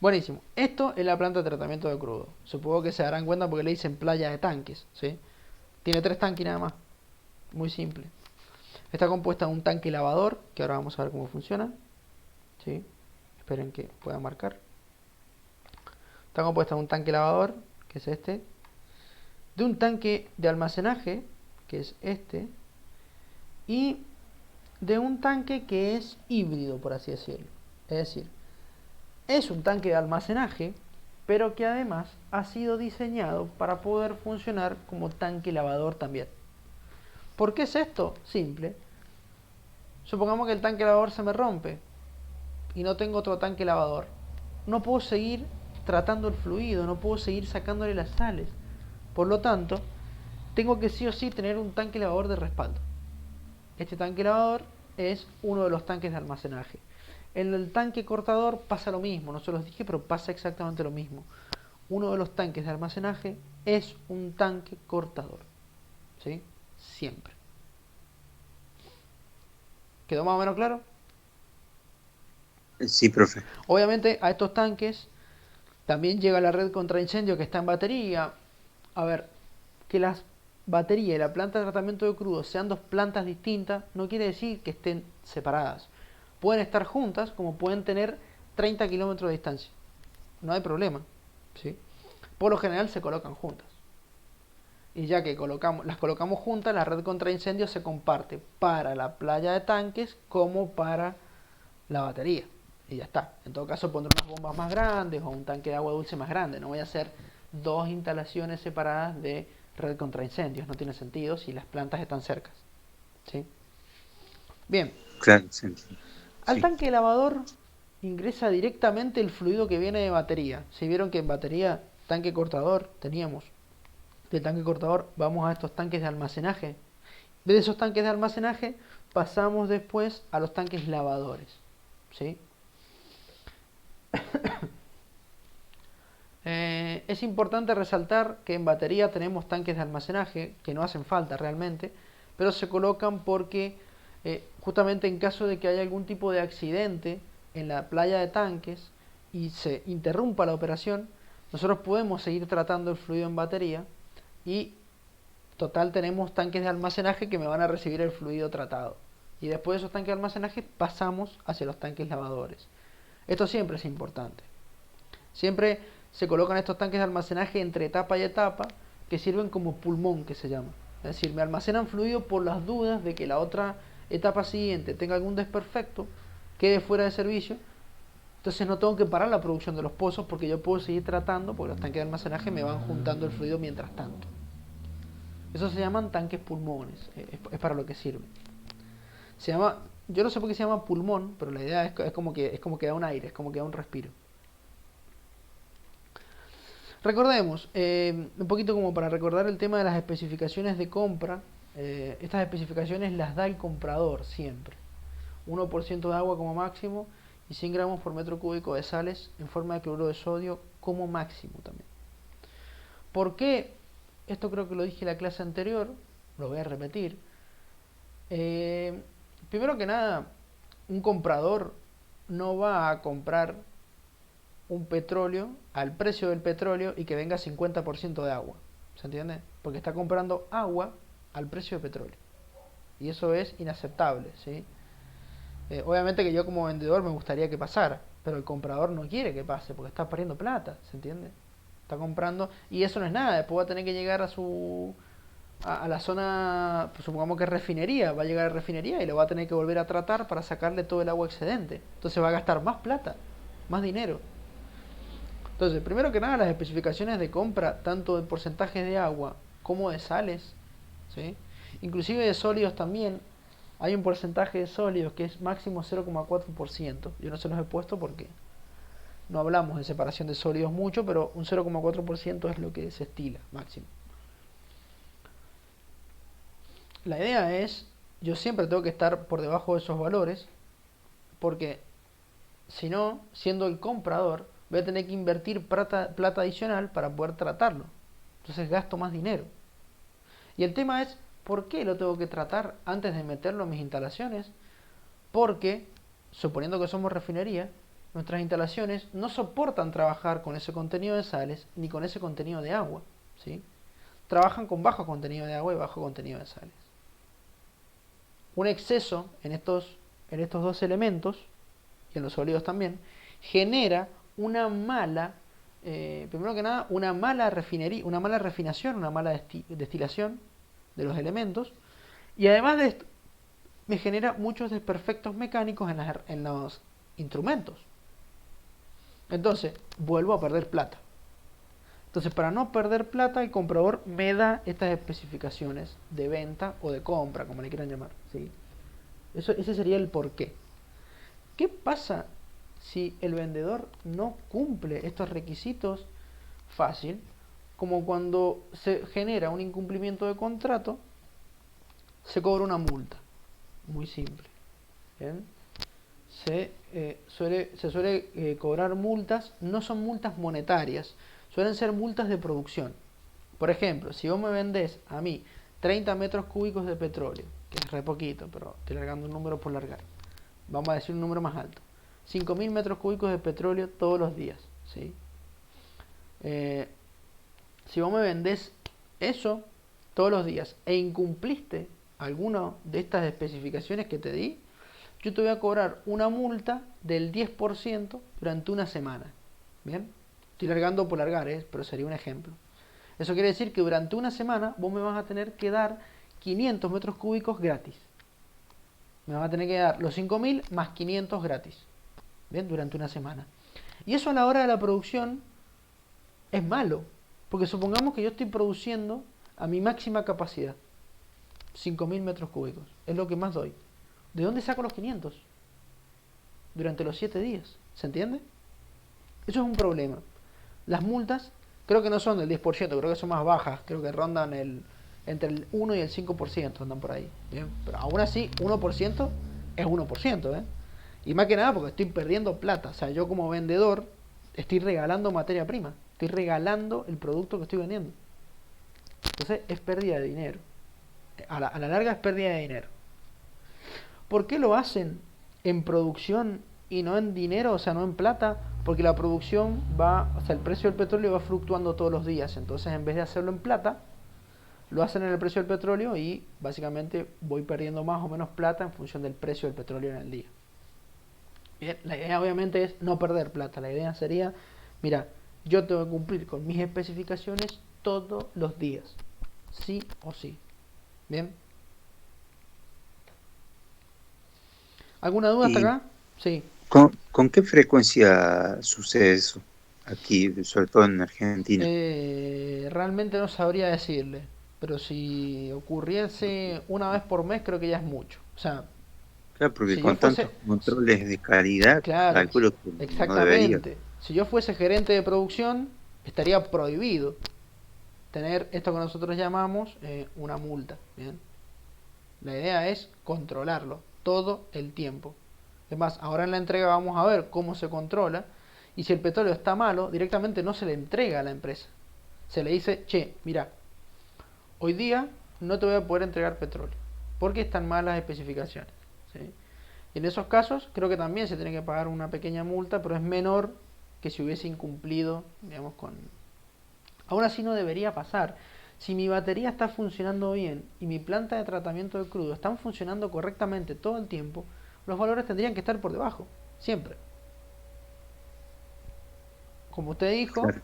Buenísimo. Esto es la planta de tratamiento de crudo. Supongo que se darán cuenta porque le dicen playa de tanques. ¿Sí? Tiene 3 tanques nada más. Muy simple. Está compuesta de un tanque lavador, que ahora vamos a ver cómo funciona. ¿Sí? Esperen que pueda marcar. Está compuesta de un tanque lavador, que es este. De un tanque de almacenaje, que es este. Y de un tanque que es híbrido, por así decirlo. Es decir, Es un tanque de almacenaje, pero que además ha sido diseñado para poder funcionar como tanque lavador también. ¿Por qué es esto? Simple. Supongamos que el tanque lavador se me rompe y no tengo otro tanque lavador. No puedo seguir tratando el fluido, no puedo seguir sacándole las sales. Por lo tanto, tengo que sí o sí tener un tanque lavador de respaldo. Este tanque lavador es uno de los tanques de almacenaje. En el tanque cortador pasa lo mismo, no se los dije, pero pasa exactamente lo mismo. Uno de los tanques de almacenaje es un tanque cortador. ¿Sí? Siempre. ¿Quedó más o menos claro? Sí, profe. Obviamente a estos tanques también llega la red contra incendio que está en batería. A ver, que las baterías y la planta de tratamiento de crudo sean dos plantas distintas no quiere decir que estén separadas. Pueden estar juntas como pueden tener 30 kilómetros de distancia. No hay problema. ¿Sí? Por lo general se colocan juntas. Y ya que las colocamos juntas, la red contra incendios se comparte para la playa de tanques como para la batería. Y ya está. En todo caso pondré unas bombas más grandes o un tanque de agua dulce más grande. No voy a hacer dos instalaciones separadas de red contra incendios. No tiene sentido si las plantas están cerca. ¿Sí? Bien. Claro, sí. Al Sí. tanque lavador ingresa directamente el fluido que viene de batería. Si vieron que en batería, tanque cortador, teníamos. Del tanque cortador vamos a estos tanques de almacenaje. De esos tanques de almacenaje pasamos después a los tanques lavadores. ¿Sí? Es importante resaltar que en batería tenemos tanques de almacenaje que no hacen falta realmente, pero se colocan porque justamente en caso de que haya algún tipo de accidente en la playa de tanques y se interrumpa la operación, nosotros podemos seguir tratando el fluido en batería y total tenemos tanques de almacenaje que me van a recibir el fluido tratado. Y después de esos tanques de almacenaje pasamos hacia los tanques lavadores. Esto siempre es importante. Siempre se colocan estos tanques de almacenaje entre etapa y etapa que sirven como pulmón, que se llama. Es decir, me almacenan fluido por las dudas de que la otra etapa siguiente tenga algún desperfecto, quede fuera de servicio. Entonces no tengo que parar la producción de los pozos porque yo puedo seguir tratando porque los tanques de almacenaje me van juntando el fluido mientras tanto. Eso se llaman tanques pulmones, es para lo que sirve. Se llama, yo no sé por qué se llama pulmón, pero la idea es como que da un aire, es como que da un respiro. Recordemos, un poquito como para recordar el tema de las especificaciones de compra. Estas especificaciones las da el comprador siempre. 1% de agua como máximo y 100 gramos por metro cúbico de sales en forma de cloruro de sodio como máximo también. ¿Por qué? Esto creo que lo dije en la clase anterior, lo voy a repetir. Primero que nada, un comprador no va a comprar un petróleo al precio del petróleo y que venga 50% de agua. ¿Se entiende? Porque está comprando agua al precio de petróleo. Y eso es inaceptable, ¿sí? Obviamente que yo como vendedor me gustaría que pasara, pero el comprador no quiere que pase porque está perdiendo plata, ¿se entiende? Está comprando y eso no es nada, después va a tener que llegar a la zona, pues supongamos que es refinería, va a llegar a refinería y lo va a tener que volver a tratar para sacarle todo el agua excedente. Entonces va a gastar más plata, más dinero. Entonces, primero que nada, las especificaciones de compra, tanto de porcentajes de agua como de sales, ¿sí? Inclusive de sólidos también, hay un porcentaje de sólidos que es máximo 0,4%. Yo no se los he puesto porque no hablamos de separación de sólidos mucho, pero un 0,4% es lo que se estila máximo. La idea es, yo siempre tengo que estar por debajo de esos valores, porque si no, siendo el comprador, voy a tener que invertir plata adicional para poder tratarlo. Entonces gasto más dinero. Y el tema es, ¿por qué lo tengo que tratar antes de meterlo en mis instalaciones? Porque, suponiendo que somos refinería, nuestras instalaciones no soportan trabajar con ese contenido de sales ni con ese contenido de agua, ¿sí? Trabajan con bajo contenido de agua y bajo contenido de sales. Un exceso en estos dos elementos, y en los sólidos también, genera una mala, primero que nada, una mala refinería, una mala refinación, una mala destilación de los elementos, y además de esto, me genera muchos desperfectos mecánicos en los instrumentos. Entonces, vuelvo a perder plata. Entonces, para no perder plata, el comprador me da estas especificaciones de venta o de compra, como le quieran llamar, ¿sí? Ese sería el porqué. ¿Qué pasa si el vendedor no cumple estos requisitos? Fácil, como cuando se genera un incumplimiento de contrato, se cobra una multa. Muy simple. ¿Bien? Se suele cobrar multas, no son multas monetarias, suelen ser multas de producción. Por ejemplo, si vos me vendés a mí 30 metros cúbicos de petróleo, que es re poquito, pero estoy largando un número por largar, vamos a decir un número más alto, 5.000 metros cúbicos de petróleo todos los días, ¿sí? Si vos me vendés eso todos los días e incumpliste alguna de estas especificaciones que te di, yo te voy a cobrar una multa del 10% durante una semana. ¿Bien? Estoy largando por largar, pero sería un ejemplo. Eso quiere decir que durante una semana vos me vas a tener que dar 500 metros cúbicos gratis. Me vas a tener que dar los 5.000 más 500 gratis. ¿Bien? Durante una semana. Y eso a la hora de la producción es malo. Porque supongamos que yo estoy produciendo a mi máxima capacidad. 5.000 metros cúbicos. Es lo que más doy. ¿De dónde saco los 500? Durante los 7 días. ¿Se entiende? Eso es un problema. Las multas creo que no son del 10%, creo que son más bajas. Creo que rondan entre el 1 y el 5%, andan por ahí. ¿Bien? Pero aún así, 1% es 1%. Y más que nada porque estoy perdiendo plata. O sea, yo como vendedor estoy regalando materia prima. Estoy regalando el producto que estoy vendiendo. Entonces es pérdida de dinero. A la larga es pérdida de dinero. ¿Por qué lo hacen en producción y no en dinero, o sea, no en plata? Porque la producción va, o sea, el precio del petróleo va fluctuando todos los días. Entonces, en vez de hacerlo en plata, lo hacen en el precio del petróleo y básicamente voy perdiendo más o menos plata en función del precio del petróleo en el día. Bien, la idea obviamente es no perder plata. La idea sería, mira, yo tengo que cumplir con mis especificaciones todos los días. Sí o sí. Bien. ¿Alguna duda hasta ¿Y acá? Sí. con qué frecuencia sucede eso aquí, sobre todo en Argentina? Realmente no sabría decirle, pero si ocurriese una vez por mes creo que ya es mucho. O sea, Claro, porque si yo con fuese, tantos controles de calidad, claro, calculo que no debería. exactamente, si yo fuese gerente de producción, estaría prohibido tener esto que nosotros llamamos una multa. ¿Bien? La idea es controlarlo todo el tiempo. Es más, ahora en la entrega vamos a ver cómo se controla. Y si el petróleo está malo, directamente no se le entrega a la empresa. Se le dice, che, mira, hoy día no te voy a poder entregar petróleo porque están malas especificaciones. ¿Sí? Y en esos casos creo que también se tiene que pagar una pequeña multa, pero es menor que si hubiese incumplido, digamos, con... Aún así no debería pasar. Si mi batería está funcionando bien y mi planta de tratamiento de crudo están funcionando correctamente todo el tiempo, los valores tendrían que estar por debajo, siempre. Como usted dijo, Claro,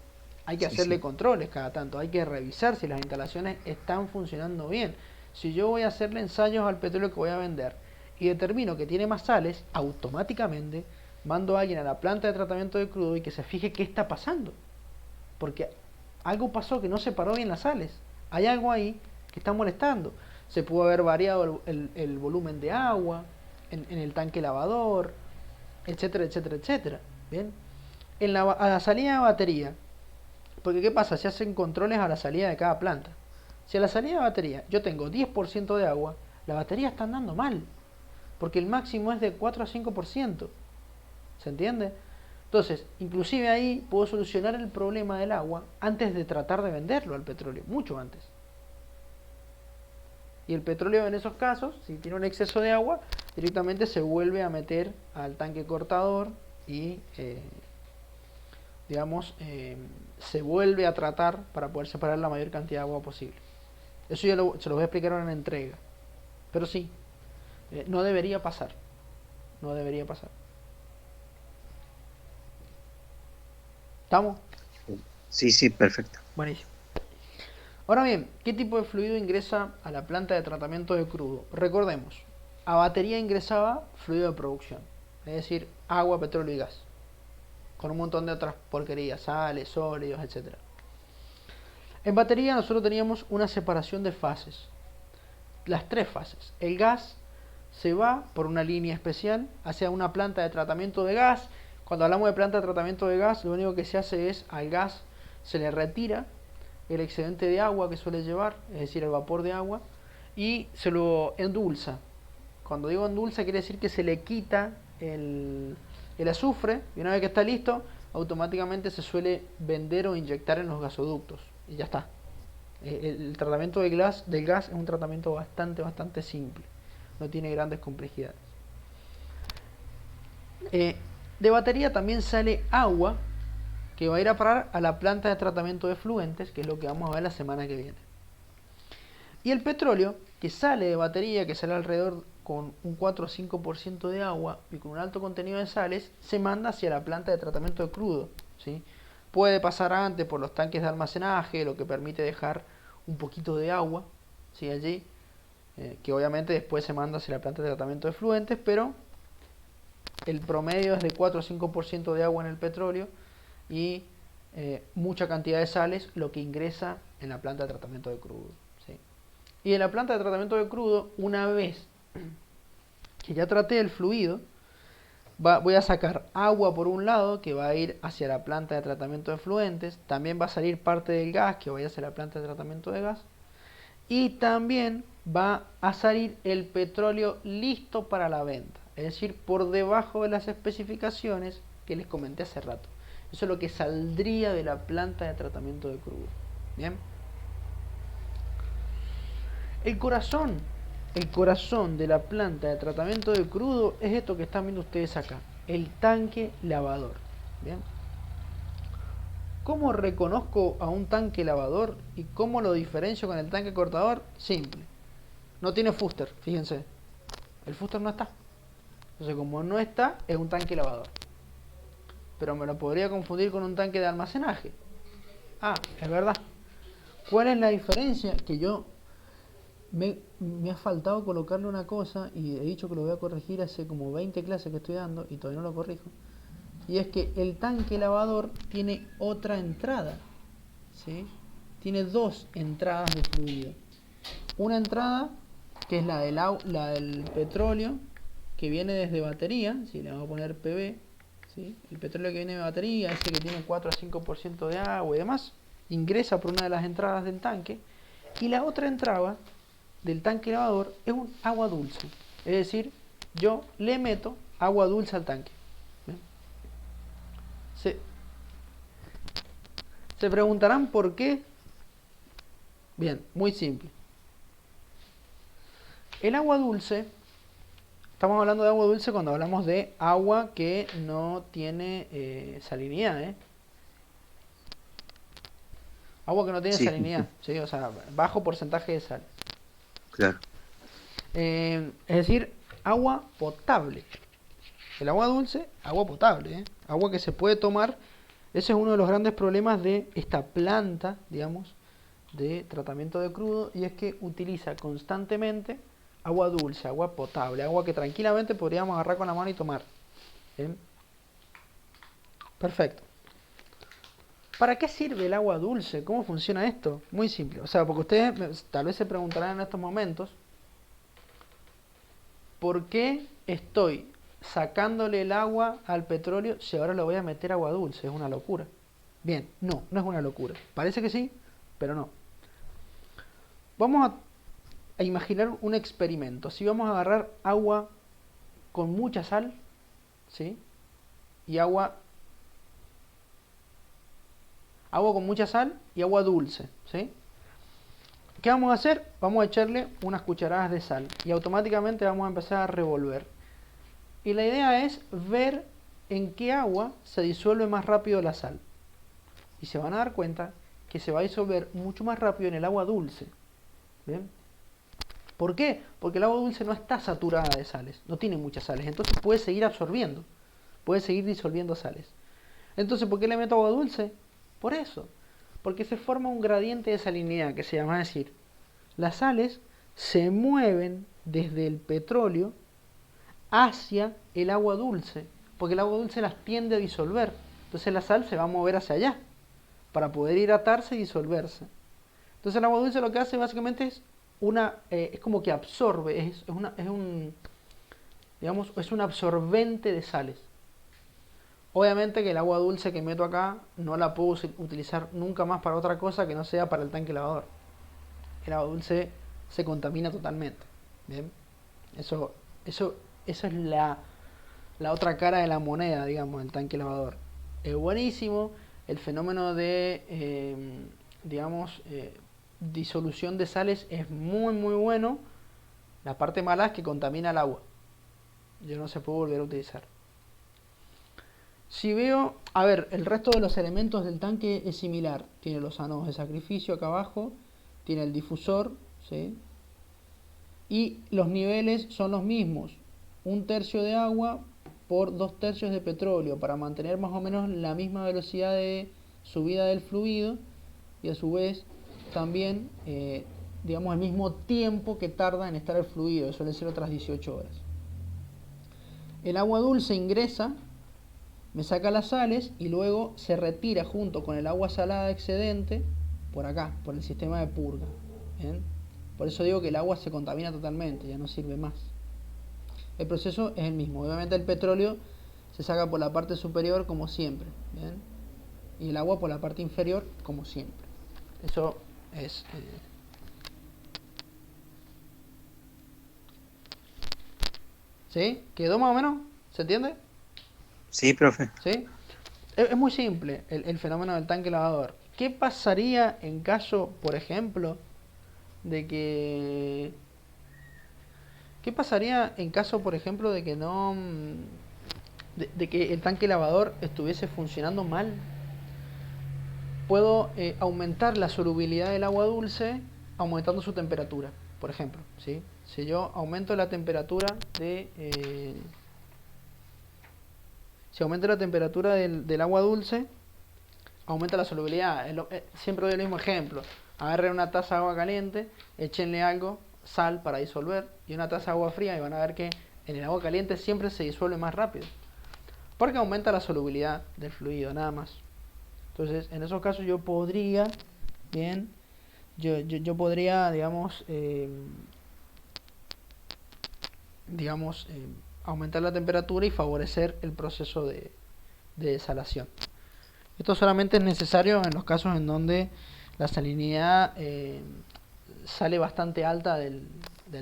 hay que sí, hacerle sí. controles cada tanto, hay que revisar si las instalaciones están funcionando bien. Si yo voy a hacerle ensayos al petróleo que voy a vender y determino que tiene más sales, automáticamente mando a alguien a la planta de tratamiento de crudo y que se fije qué está pasando. Porque algo pasó que no separó bien las sales. Hay algo ahí que está molestando. Se pudo haber variado el volumen de agua en el tanque lavador, etcétera, etcétera, etcétera. Bien. A la salida de batería, porque ¿qué pasa? Se hacen controles a la salida de cada planta. Si a la salida de batería yo tengo 10% de agua, la batería está andando mal, porque el máximo es de 4 a 5%. ¿Se entiende? Entonces, inclusive ahí puedo solucionar el problema del agua antes de tratar de venderlo al petróleo, mucho antes. Y el petróleo en esos casos, si tiene un exceso de agua, directamente se vuelve a meter al tanque cortador y digamos, se vuelve a tratar para poder separar la mayor cantidad de agua posible. Eso se lo voy a explicar en la entrega. Pero sí, no debería pasar. No debería pasar. ¿Estamos? Sí, sí, perfecto. Buenísimo. Ahora bien, ¿qué tipo de fluido ingresa a la planta de tratamiento de crudo? Recordemos, a batería ingresaba fluido de producción, es decir, agua, petróleo y gas. con un montón de otras porquerías, sales, sólidos, etcétera. En batería nosotros teníamos una separación de fases, las tres fases. El gas se va por una línea especial hacia una planta de tratamiento de gas. Cuando hablamos de planta de tratamiento de gas, lo único que se hace es al gas se le retira el excedente de agua que suele llevar, es decir, el vapor de agua, y se lo endulza. Cuando digo endulza quiere decir que se le quita el azufre, y una vez que está listo, automáticamente se suele vender o inyectar en los gasoductos, y ya está. El tratamiento del gas es un tratamiento bastante simple, no tiene grandes complejidades. De batería también sale agua que va a ir a parar a la planta de tratamiento de fluentes, que es lo que vamos a ver la semana que viene. Y el petróleo que sale de batería, que sale alrededor con un 4 o 5% de agua y con un alto contenido de sales, se manda hacia la planta de tratamiento de crudo, ¿sí? Puede pasar antes por los tanques de almacenaje, lo que permite dejar un poquito de agua, ¿sí? Allí, que obviamente después se manda hacia la planta de tratamiento de fluentes, pero el promedio es de 4 o 5% de agua en el petróleo y mucha cantidad de sales, lo que ingresa en la planta de tratamiento de crudo, ¿sí? Y en la planta de tratamiento de crudo, una vez que ya traté el fluido, voy a sacar agua por un lado que va a ir hacia la planta de tratamiento de fluentes, también va a salir parte del gas que va a ir hacia la planta de tratamiento de gas, y también va a salir el petróleo listo para la venta, es decir, por debajo de las especificaciones que les comenté hace rato. Eso es lo que saldría de la planta de tratamiento de crudo. Bien. El corazón de la planta de tratamiento de crudo es esto que están viendo ustedes acá, el tanque lavador. Bien. ¿Cómo reconozco a un tanque lavador y cómo lo diferencio con el tanque cortador? Simple. No tiene fuster, fíjense. El fuster no está. Entonces, como no está, es un tanque lavador. Pero me lo podría confundir con un tanque de almacenaje. Ah, es verdad. ¿Cuál es la diferencia? Que yo me ha faltado colocarle una cosa y he dicho que lo voy a corregir hace como 20 clases que estoy dando y todavía no lo corrijo. Y es que el tanque lavador tiene otra entrada, ¿sí? Tiene dos entradas de fluido. Una entrada que es la del petróleo que viene desde batería, ¿sí? Le vamos a poner PB, ¿sí? El petróleo que viene de batería, ese que tiene 4 a 5% de agua y demás, ingresa por una de las entradas del tanque. Y la otra entrada del tanque lavador es un agua dulce, es decir, yo le meto agua dulce al tanque. ¿Bien? Se preguntarán por qué. Bien, muy simple. El agua dulce, estamos hablando de agua dulce cuando hablamos de agua que no tiene salinidad, agua que no tiene salinidad, ¿sí? O sea, bajo porcentaje de sal. Claro. Es decir, agua potable. El agua dulce, agua potable, agua que se puede tomar. Ese es uno de los grandes problemas de esta planta, digamos, de tratamiento de crudo, y es que utiliza constantemente agua dulce, agua potable, agua que tranquilamente podríamos agarrar con la mano y tomar. ¿Bien? Perfecto. ¿Para qué sirve el agua dulce? ¿Cómo funciona esto? Muy simple. O sea, porque ustedes tal vez se preguntarán en estos momentos, ¿por qué estoy sacándole el agua al petróleo si ahora le voy a meter agua dulce? Es una locura. Bien, no es una locura. Parece que sí, pero no. Vamos a imaginar un experimento. Si vamos a agarrar agua con mucha sal, ¿sí? Y agua con mucha sal y agua dulce, ¿sí? ¿Qué vamos a hacer? Vamos a echarle unas cucharadas de sal y automáticamente vamos a empezar a revolver. Y la idea es ver en qué agua se disuelve más rápido la sal. Y se van a dar cuenta que se va a disolver mucho más rápido en el agua dulce. ¿Bien? ¿Por qué? Porque el agua dulce no está saturada de sales, no tiene muchas sales, entonces puede seguir absorbiendo, puede seguir disolviendo sales. Entonces, ¿por qué le meto agua dulce? Por eso, porque se forma un gradiente de salinidad que se llama, es decir, las sales se mueven desde el petróleo hacia el agua dulce, porque el agua dulce las tiende a disolver. Entonces la sal se va a mover hacia allá para poder hidratarse y disolverse. Entonces el agua dulce lo que hace básicamente es como que absorbe, digamos, es un absorbente de sales. Obviamente que el agua dulce que meto acá no la puedo utilizar nunca más para otra cosa que no sea para el tanque lavador. El agua dulce se contamina totalmente. ¿Bien? Eso es la otra cara de la moneda, digamos, del tanque lavador. Es buenísimo el fenómeno de, digamos, disolución de sales es muy muy bueno. La parte mala es que contamina el agua. Ya no se puede volver a utilizar. Si veo, a ver, el resto de los elementos del tanque es similar. Tiene los anodos de sacrificio acá abajo, tiene el difusor, ¿sí? Y los niveles son los mismos. 1/3 de agua por 2/3 de petróleo para mantener más o menos la misma velocidad de subida del fluido y a su vez también, digamos, el mismo tiempo que tarda en estar el fluido, suele ser otras 18 horas. El agua dulce ingresa, me saca las sales y luego se retira junto con el agua salada excedente por acá, por el sistema de purga. ¿Bien? Por eso digo que el agua se contamina totalmente, ya no sirve más. El proceso es el mismo. Obviamente el petróleo se saca por la parte superior como siempre, ¿bien? Y el agua por la parte inferior como siempre. Eso es... ¿Sí? ¿Quedó más o menos? ¿Se entiende? Sí, profe. ¿Sí? Es muy simple el fenómeno del tanque lavador. ¿Qué pasaría en caso, por ejemplo, de que... ¿Qué pasaría en caso, por ejemplo, de que no... de que el tanque lavador estuviese funcionando mal? Puedo aumentar la solubilidad del agua dulce aumentando su temperatura, por ejemplo, ¿sí? Si yo aumento la temperatura de... si aumento la temperatura del agua dulce, aumenta la solubilidad. Siempre doy el mismo ejemplo. Agarren una taza de agua caliente, échenle algo, sal para disolver, y una taza de agua fría, y van a ver que en el agua caliente siempre se disuelve más rápido. Porque aumenta la solubilidad del fluido, nada más. Entonces, en esos casos yo podría, bien, yo podría, digamos, aumentar la temperatura y favorecer el proceso de desalación. Esto solamente es necesario en los casos en donde la salinidad sale bastante alta del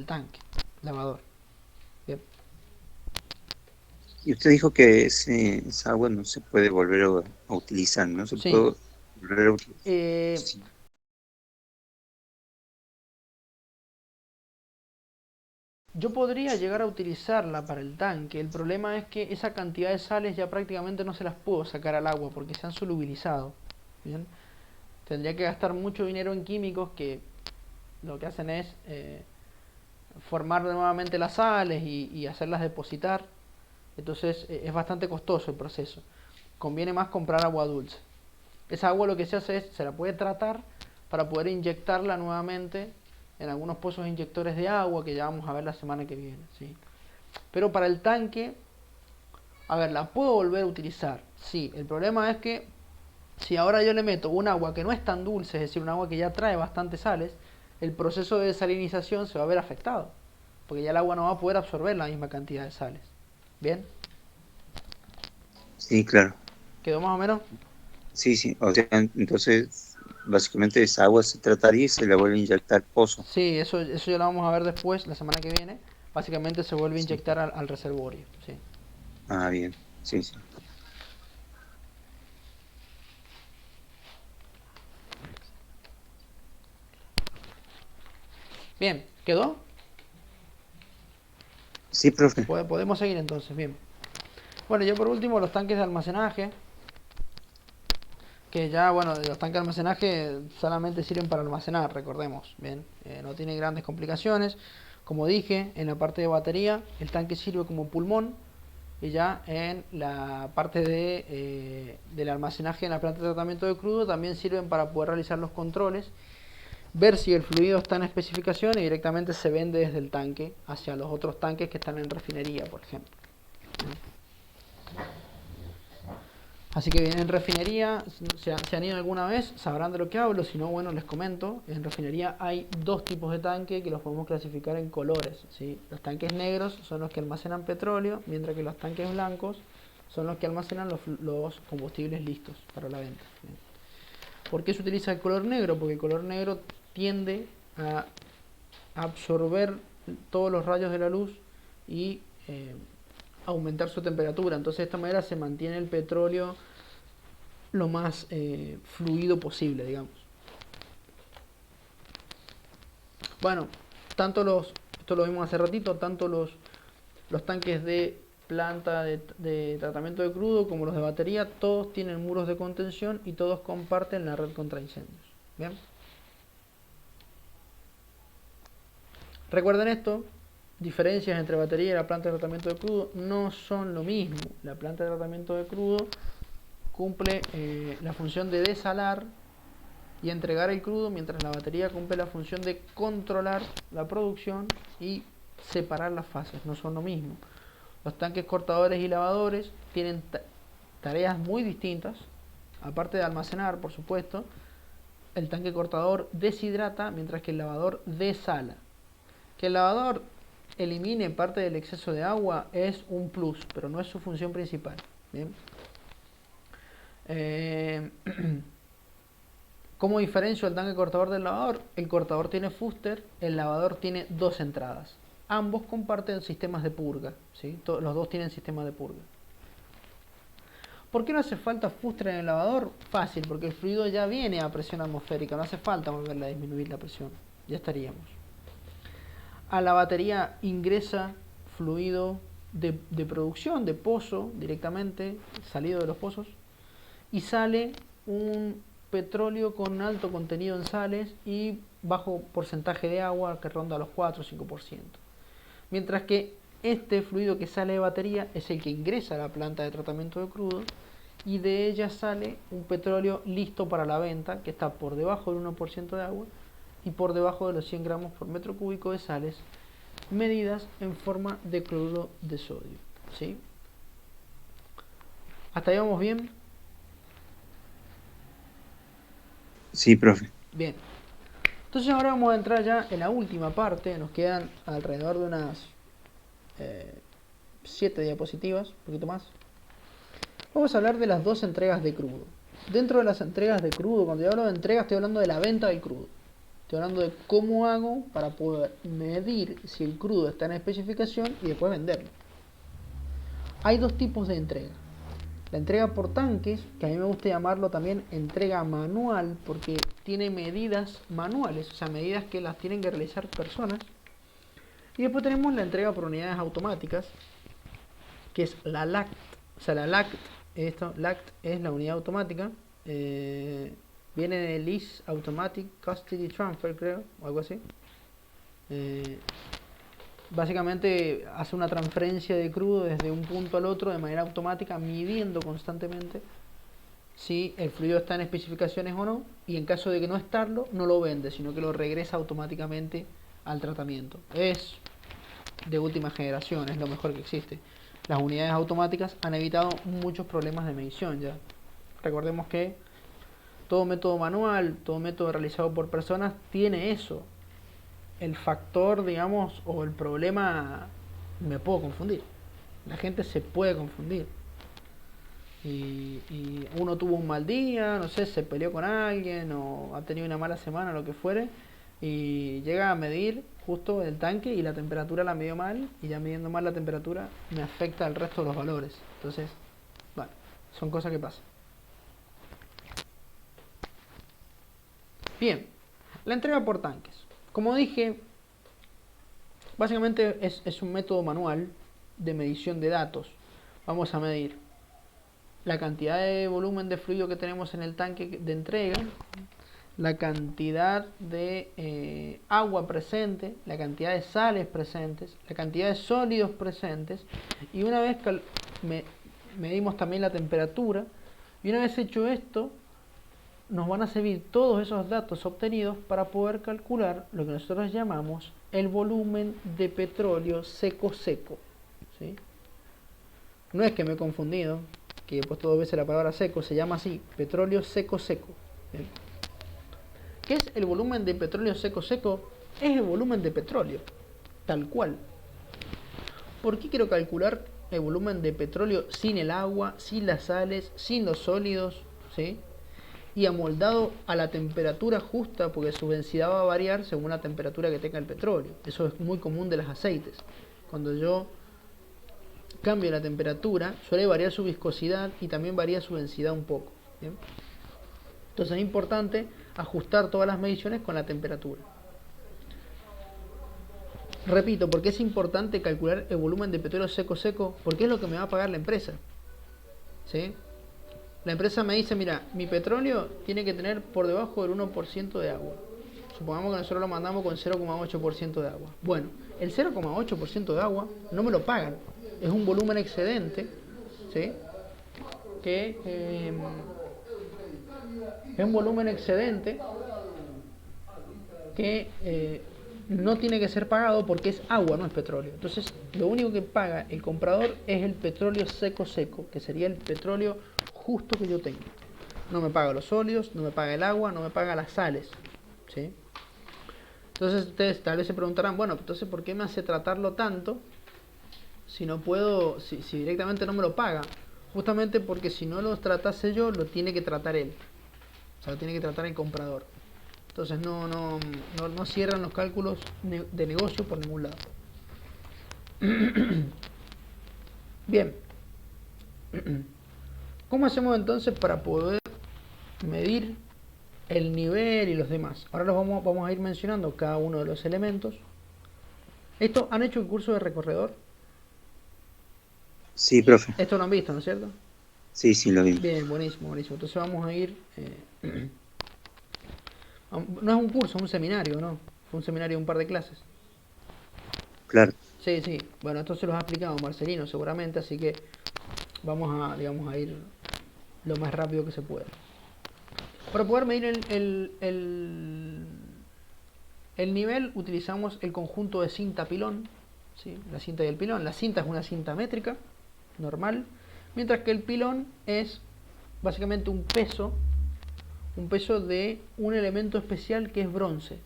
tanque lavador. Bien. Y usted dijo que esa agua no se puede volver a utilizar, ¿no? Se Sí. puede volver a utilizar. Sí. Yo podría llegar a utilizarla para el tanque. El problema es que esa cantidad de sales ya prácticamente no se las puedo sacar al agua porque se han solubilizado. ¿Bien? Tendría que gastar mucho dinero en químicos que lo que hacen es formar nuevamente las sales y hacerlas depositar. Entonces es bastante costoso el proceso. Conviene más comprar agua dulce. Esa agua lo que se hace es, se la puede tratar para poder inyectarla nuevamente en algunos pozos inyectores de agua que ya vamos a ver la semana que viene, ¿sí? Pero para el tanque, a ver, la puedo volver a utilizar, sí. El problema es que si ahora yo le meto un agua que no es tan dulce, es decir, un agua que ya trae bastantes sales, el proceso de desalinización se va a ver afectado, porque ya el agua no va a poder absorber la misma cantidad de sales. ¿Bien? Sí, claro. ¿Quedó más o menos? Sí. O sea, entonces, básicamente esa agua se trataría y se le vuelve a inyectar pozo. Sí, eso ya lo vamos a ver después, la semana que viene. Básicamente se vuelve a Sí. inyectar al reservorio, sí. Ah, bien. Sí. Bien, ¿quedó? Sí, profe. Podemos seguir entonces, bien. Bueno, ya por último los tanques de almacenaje. Que ya, bueno, los tanques de almacenaje solamente sirven para almacenar, recordemos, bien. No tiene grandes complicaciones. Como dije, en la parte de batería, el tanque sirve como pulmón. Y ya en la parte del almacenaje en la planta de tratamiento de crudo también sirven para poder realizar los controles, ver si el fluido está en especificación y directamente se vende desde el tanque hacia los otros tanques que están en refinería, por ejemplo. Así que en refinería, si han ido alguna vez, sabrán de lo que hablo. Si no, bueno, les comento. En refinería hay dos tipos de tanque que los podemos clasificar en colores, ¿sí? Los tanques negros son los que almacenan petróleo, mientras que los tanques blancos son los que almacenan los combustibles listos para la venta. ¿Bien? ¿Por qué se utiliza el color negro? Porque el color negro tiende a absorber todos los rayos de la luz y aumentar su temperatura. Entonces de esta manera se mantiene el petróleo lo más fluido posible, digamos. Bueno, esto lo vimos hace ratito, tanto los tanques de planta de tratamiento de crudo como los de batería, todos tienen muros de contención y todos comparten la red contra incendios. Bien. Recuerden esto, diferencias entre batería y la planta de tratamiento de crudo no son lo mismo. La planta de tratamiento de crudo cumple la función de desalar y entregar el crudo, mientras la batería cumple la función de controlar la producción y separar las fases. No son lo mismo. Los tanques cortadores y lavadores tienen tareas muy distintas. Aparte de almacenar, por supuesto, el tanque cortador deshidrata, mientras que el lavador desala. Que el lavador elimine parte del exceso de agua es un plus, pero no es su función principal. ¿Bien? ¿Cómo diferencio el tanque cortador del lavador? El cortador tiene fuster, el lavador tiene dos entradas. Ambos comparten sistemas de purga, ¿sí? Los dos tienen sistemas de purga. ¿Por qué no hace falta fuster en el lavador? Fácil, porque el fluido ya viene a presión atmosférica, no hace falta volverle a disminuir la presión, ya estaríamos. A la batería ingresa fluido de producción, de pozo, directamente, salido de los pozos, y sale un petróleo con alto contenido en sales y bajo porcentaje de agua que ronda los 4 o 5%. Mientras que este fluido que sale de batería es el que ingresa a la planta de tratamiento de crudo y de ella sale un petróleo listo para la venta que está por debajo del 1% de agua y por debajo de los 100 gramos por metro cúbico de sales medidas en forma de cloruro de sodio. ¿Sí? ¿Hasta ahí vamos bien? Sí, profe. Bien. Entonces ahora vamos a entrar ya en la última parte. Nos quedan alrededor de unas 7 diapositivas, un poquito más. Vamos a hablar de las dos entregas de crudo. Dentro de las entregas de crudo, cuando yo hablo de entregas, estoy hablando de la venta del crudo. Estoy hablando de cómo hago para poder medir si el crudo está en especificación y después venderlo. Hay dos tipos de entrega. La entrega por tanques, que a mí me gusta llamarlo también entrega manual, porque tiene medidas manuales, o sea, medidas que las tienen que realizar personas. Y después tenemos la entrega por unidades automáticas, que es la LACT. O sea, la LACT, LACT es la unidad automática. Viene de Lease Automatic Custody Transfer, creo, o algo así. Básicamente hace una transferencia de crudo desde un punto al otro de manera automática, midiendo constantemente si el fluido está en especificaciones o no, y en caso de que no estarlo, no lo vende, sino que lo regresa automáticamente al tratamiento. Es de última generación, es lo mejor que existe. Las unidades automáticas han evitado muchos problemas de medición ya. Recordemos que todo método manual, todo método realizado por personas tiene eso. El factor, digamos, o el problema, me puedo confundir. La gente se puede confundir. Y uno tuvo un mal día, no sé, se peleó con alguien o ha tenido una mala semana, lo que fuere, y llega a medir justo el tanque y la temperatura la midió mal, y ya midiendo mal la temperatura me afecta al resto de los valores. Entonces, bueno, son cosas que pasan. Bien, la entrega por tanques. Como dije, básicamente es un método manual de medición de datos. Vamos a medir la cantidad de volumen de fluido que tenemos en el tanque de entrega, la cantidad de agua presente, la cantidad de sales presentes, la cantidad de sólidos presentes, y una vez medimos también la temperatura, y una vez hecho esto, nos van a servir todos esos datos obtenidos para poder calcular lo que nosotros llamamos el volumen de petróleo seco-seco. ¿Sí? No es que me he confundido, que he puesto 2 veces la palabra seco, se llama así, petróleo seco seco. ¿Bien? ¿Qué es el volumen de petróleo seco seco? Es el volumen de petróleo, tal cual. ¿Por qué quiero calcular el volumen de petróleo sin el agua, sin las sales, sin los sólidos, ¿sí? Y amoldado a la temperatura justa, porque su densidad va a variar según la temperatura que tenga el petróleo? Eso es muy común de los aceites. Cuando yo cambio la temperatura, suele variar su viscosidad y también varía su densidad un poco. ¿Bien? Entonces es importante ajustar todas las mediciones con la temperatura. Repito, ¿por qué es importante calcular el volumen de petróleo seco seco? Porque es lo que me va a pagar la empresa. ¿Sí? La empresa me dice, mira, mi petróleo tiene que tener por debajo del 1% de agua. Supongamos que nosotros lo mandamos con 0,8% de agua. Bueno, el 0,8% de agua no me lo pagan. Es un volumen excedente, ¿sí? Que es un volumen excedente que no tiene que ser pagado porque es agua, no es petróleo. Entonces, lo único que paga el comprador es el petróleo seco seco, que sería el petróleo justo que yo tengo. No me paga los sólidos, no me paga el agua, no me paga las sales, ¿sí? Entonces ustedes tal vez se preguntarán, bueno, entonces ¿por qué me hace tratarlo tanto si no puedo, si directamente no me lo paga? Justamente porque si no lo tratase yo, lo tiene que tratar él. O sea, lo tiene que tratar el comprador. Entonces no cierran los cálculos de negocio por ningún lado. Bien. ¿Cómo hacemos entonces para poder medir el nivel y los demás? Ahora vamos a ir mencionando cada uno de los elementos. ¿Esto han hecho el curso de recorredor? Sí, profe. Esto lo han visto, ¿no es cierto? Sí, sí, lo vi. Bien, buenísimo, buenísimo. Entonces vamos a ir... no es un curso, es un seminario, ¿no? Fue un seminario de un par de clases. Claro. Sí, sí. Bueno, esto se los ha explicado Marcelino seguramente, así que vamos a, digamos, a ir lo más rápido que se pueda. Para poder medir el nivel utilizamos el conjunto de cinta pilón, ¿sí? La cinta y el pilón. La cinta es una cinta métrica normal, mientras que el pilón es básicamente un peso de un elemento especial que es bronce.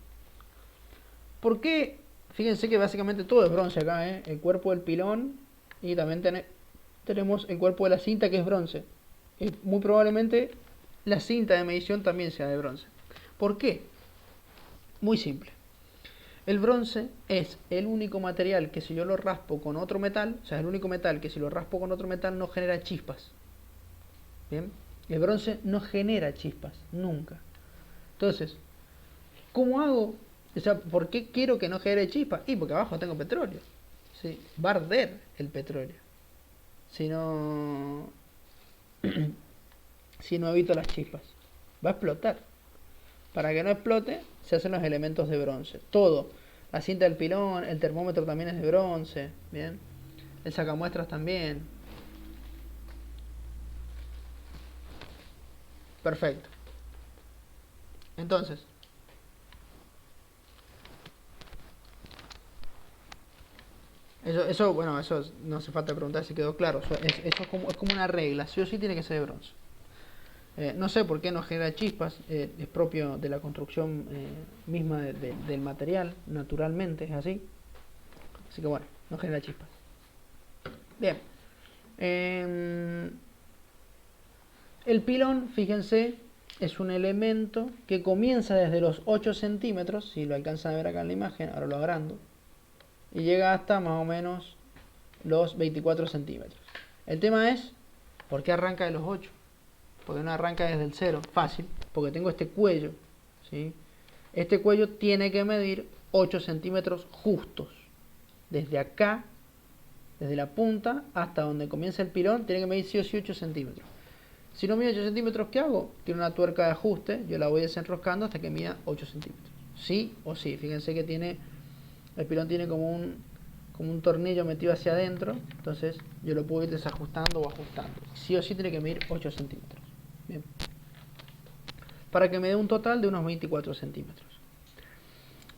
¿Por qué? Fíjense que básicamente todo es bronce acá, ¿eh? El cuerpo del pilón y también tenemos el cuerpo de la cinta que es bronce. Y muy probablemente la cinta de medición también sea de bronce. ¿Por qué? Muy simple. El bronce es el único material que si yo lo raspo con otro metal, o sea, el único metal que si lo raspo con otro metal no genera chispas. ¿Bien? El bronce no genera chispas, nunca. Entonces, ¿cómo hago? O sea, ¿por qué quiero que no genere chispas? Y porque abajo tengo petróleo. ¿Sí? Va a arder el petróleo. Si no evito las chispas, va a explotar. Para que no explote, se hacen los elementos de bronce. Todo. La cinta del pilón, el termómetro también es de bronce. Bien. El sacamuestras también. Perfecto. Entonces, eso no hace falta preguntar si quedó claro. Eso es como una regla. Sí o sí tiene que ser de bronce. No sé por qué no genera chispas. Es propio de la construcción misma del material. Naturalmente es así. Así que bueno, no genera chispas. Bien. El pilón, fíjense, es un elemento que comienza desde los 8 centímetros. Si lo alcanzan a ver acá en la imagen, ahora lo agrando. Y llega hasta más o menos los 24 centímetros. El tema es, ¿por qué arranca de los 8? Porque no arranca desde el 0. Fácil, porque tengo este cuello, ¿sí? Este cuello tiene que medir 8 centímetros justos. Desde acá, desde la punta hasta donde comienza el pilón, tiene que medir sí o sí 8 centímetros. Si no mide 8 centímetros, ¿qué hago? Tiene una tuerca de ajuste, yo la voy desenroscando hasta que mida 8 centímetros. Sí o sí, fíjense que el pilón tiene como un tornillo metido hacia adentro, entonces yo lo puedo ir desajustando o ajustando. Sí o sí tiene que medir 8 centímetros. Bien. Para que me dé un total de unos 24 centímetros.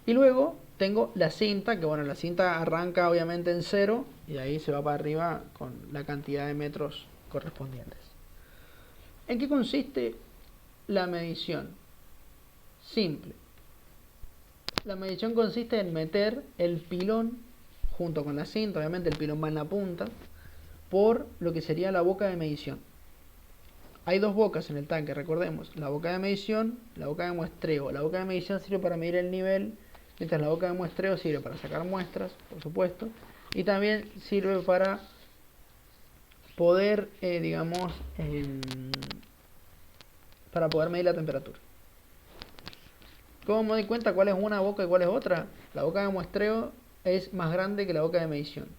Y luego tengo la cinta, que bueno, la cinta arranca obviamente en 0 y ahí se va para arriba con la cantidad de metros correspondientes. ¿En qué consiste la medición? Simple. La medición consiste en meter el pilón junto con la cinta, obviamente el pilón va en la punta, por lo que sería la boca de medición. Hay dos bocas en el tanque, recordemos, la boca de medición, la boca de muestreo. La boca de medición sirve para medir el nivel, mientras la boca de muestreo sirve para sacar muestras, por supuesto, y también sirve para poder, para poder medir la temperatura. ¿Cómo me doy cuenta cuál es una boca y cuál es otra? La boca de muestreo es más grande que la boca de medición.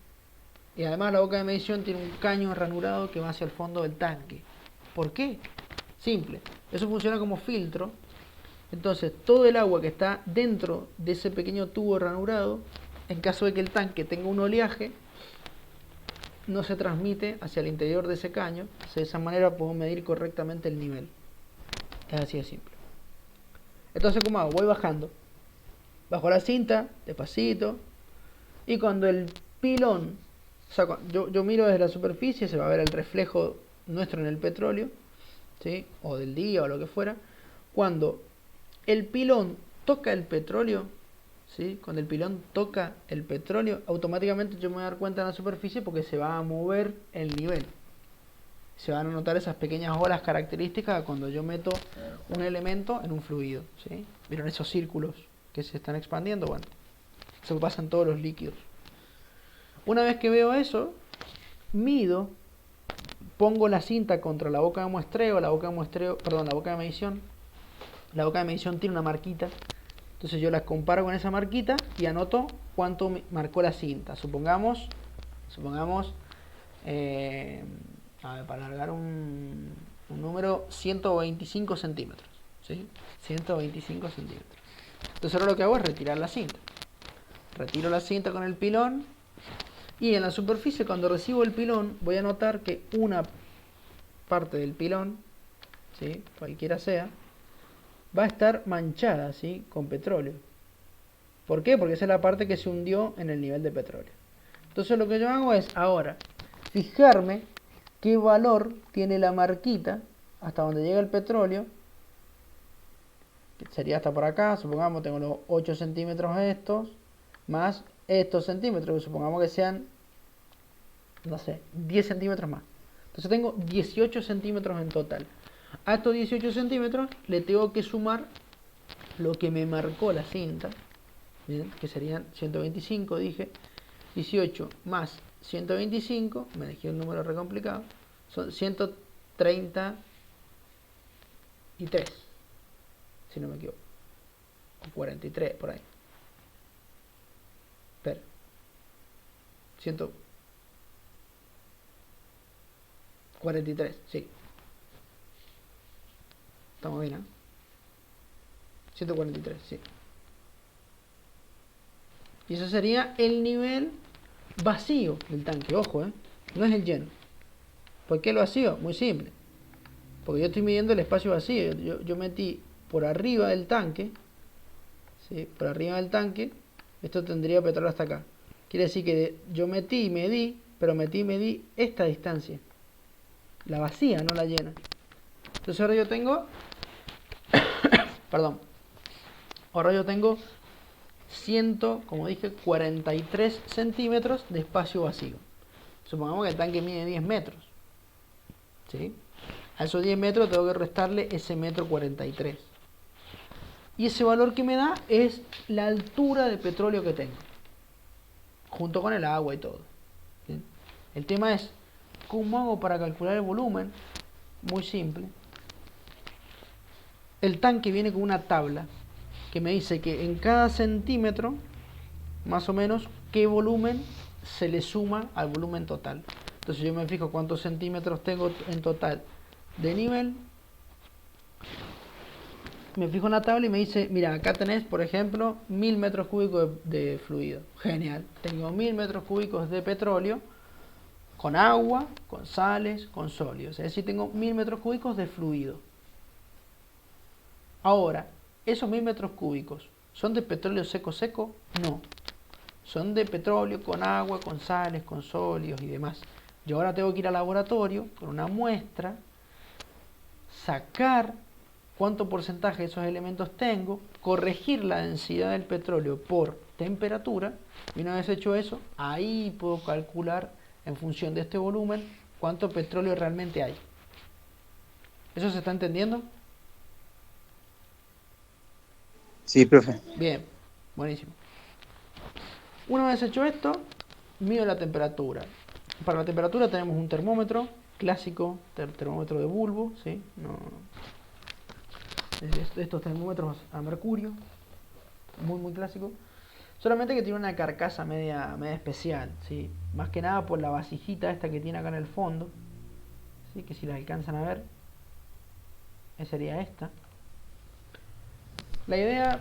Y además la boca de medición tiene un caño ranurado que va hacia el fondo del tanque. ¿Por qué? Simple. Eso funciona como filtro. Entonces todo el agua que está dentro de ese pequeño tubo ranurado, en caso de que el tanque tenga un oleaje, no se transmite hacia el interior de ese caño. De esa manera puedo medir correctamente el nivel. Es así de simple. Entonces, ¿cómo hago? Voy bajando. Bajo la cinta, despacito. Y cuando el pilón, o sea, yo miro desde la superficie, se va a ver el reflejo nuestro en el petróleo, ¿sí? O del día o lo que fuera. Cuando el pilón toca el petróleo, ¿sí? Cuando el pilón toca el petróleo, automáticamente yo me voy a dar cuenta en la superficie porque se va a mover el nivel. Se van a notar esas pequeñas olas características cuando yo meto un elemento en un fluido, ¿sí? ¿Vieron esos círculos que se están expandiendo? Bueno, eso pasa en todos los líquidos. Una vez que veo eso, mido, pongo la cinta contra la boca de muestreo, la boca de medición. La boca de medición tiene una marquita, entonces yo las comparo con esa marquita y anoto cuánto marcó la cinta. Supongamos, para alargar un número, 125 centímetros, ¿sí? 125 centímetros. Entonces ahora lo que hago es retirar la cinta. Retiro la cinta con el pilón y en la superficie, cuando recibo el pilón, voy a notar que una parte del pilón, ¿sí? Cualquiera sea, va a estar manchada, ¿sí? Con petróleo. ¿Por qué? Porque esa es la parte que se hundió en el nivel de petróleo. Entonces lo que yo hago es ahora fijarme qué valor tiene la marquita hasta donde llega el petróleo, que sería hasta por acá. Supongamos tengo los 8 centímetros estos, más estos centímetros, que supongamos que sean, no sé, 10 centímetros más. Entonces tengo 18 centímetros en total. A estos 18 centímetros le tengo que sumar lo que me marcó la cinta, ¿bien? Que serían 125, dije. 18 más 125, me elegí un número re complicado, son 133, si no me equivoco, o 43, por ahí. Espera, 143, sí. Estamos bien, ¿eh? 143, sí. Y eso sería el nivel vacío del tanque, ojo, no es el lleno. ¿Por qué el vacío? Muy simple. Porque yo estoy midiendo el espacio vacío. Yo metí por arriba del tanque, ¿sí? Por arriba del tanque, esto tendría petróleo hasta acá. Quiere decir que yo metí y medí, pero metí y medí esta distancia. La vacía, no la llena. Entonces ahora yo tengo, perdón, ahora yo tengo como dije, 43 centímetros de espacio vacío. Supongamos que el tanque mide 10 metros, ¿sí? A esos 10 metros tengo que restarle ese metro 43. Y ese valor que me da es la altura de petróleo que tengo, junto con el agua y todo. ¿Sí? El tema es, ¿cómo hago para calcular el volumen? Muy simple. El tanque viene con una tabla que me dice que en cada centímetro, más o menos, qué volumen se le suma al volumen total. Entonces yo me fijo cuántos centímetros tengo en total de nivel. Me fijo en la tabla y me dice, mira, acá tenés, por ejemplo, 1000 metros cúbicos de fluido. Genial. Tengo 1000 metros cúbicos de petróleo con agua, con sales, con sólidos. Es decir, tengo 1000 metros cúbicos de fluido. Ahora, esos 1000 metros cúbicos, ¿son de petróleo seco? No. Son de petróleo con agua, con sales, con sólidos y demás. Yo ahora tengo que ir al laboratorio con una muestra sacar cuánto porcentaje de esos elementos tengo, corregir la densidad del petróleo por temperatura, y una vez hecho eso, ahí puedo calcular en función de este volumen cuánto petróleo realmente hay. ¿Eso se está entendiendo? Sí, profe. Bien, buenísimo. Una vez hecho esto, mido la temperatura. Para la temperatura tenemos un termómetro clásico, termómetro de bulbo, ¿sí? De estos termómetros a mercurio, muy clásico. Solamente que tiene una carcasa media especial, ¿sí? Más que nada por la vasijita esta que tiene acá en el fondo, ¿sí? Que si la alcanzan a ver, sería esta. La idea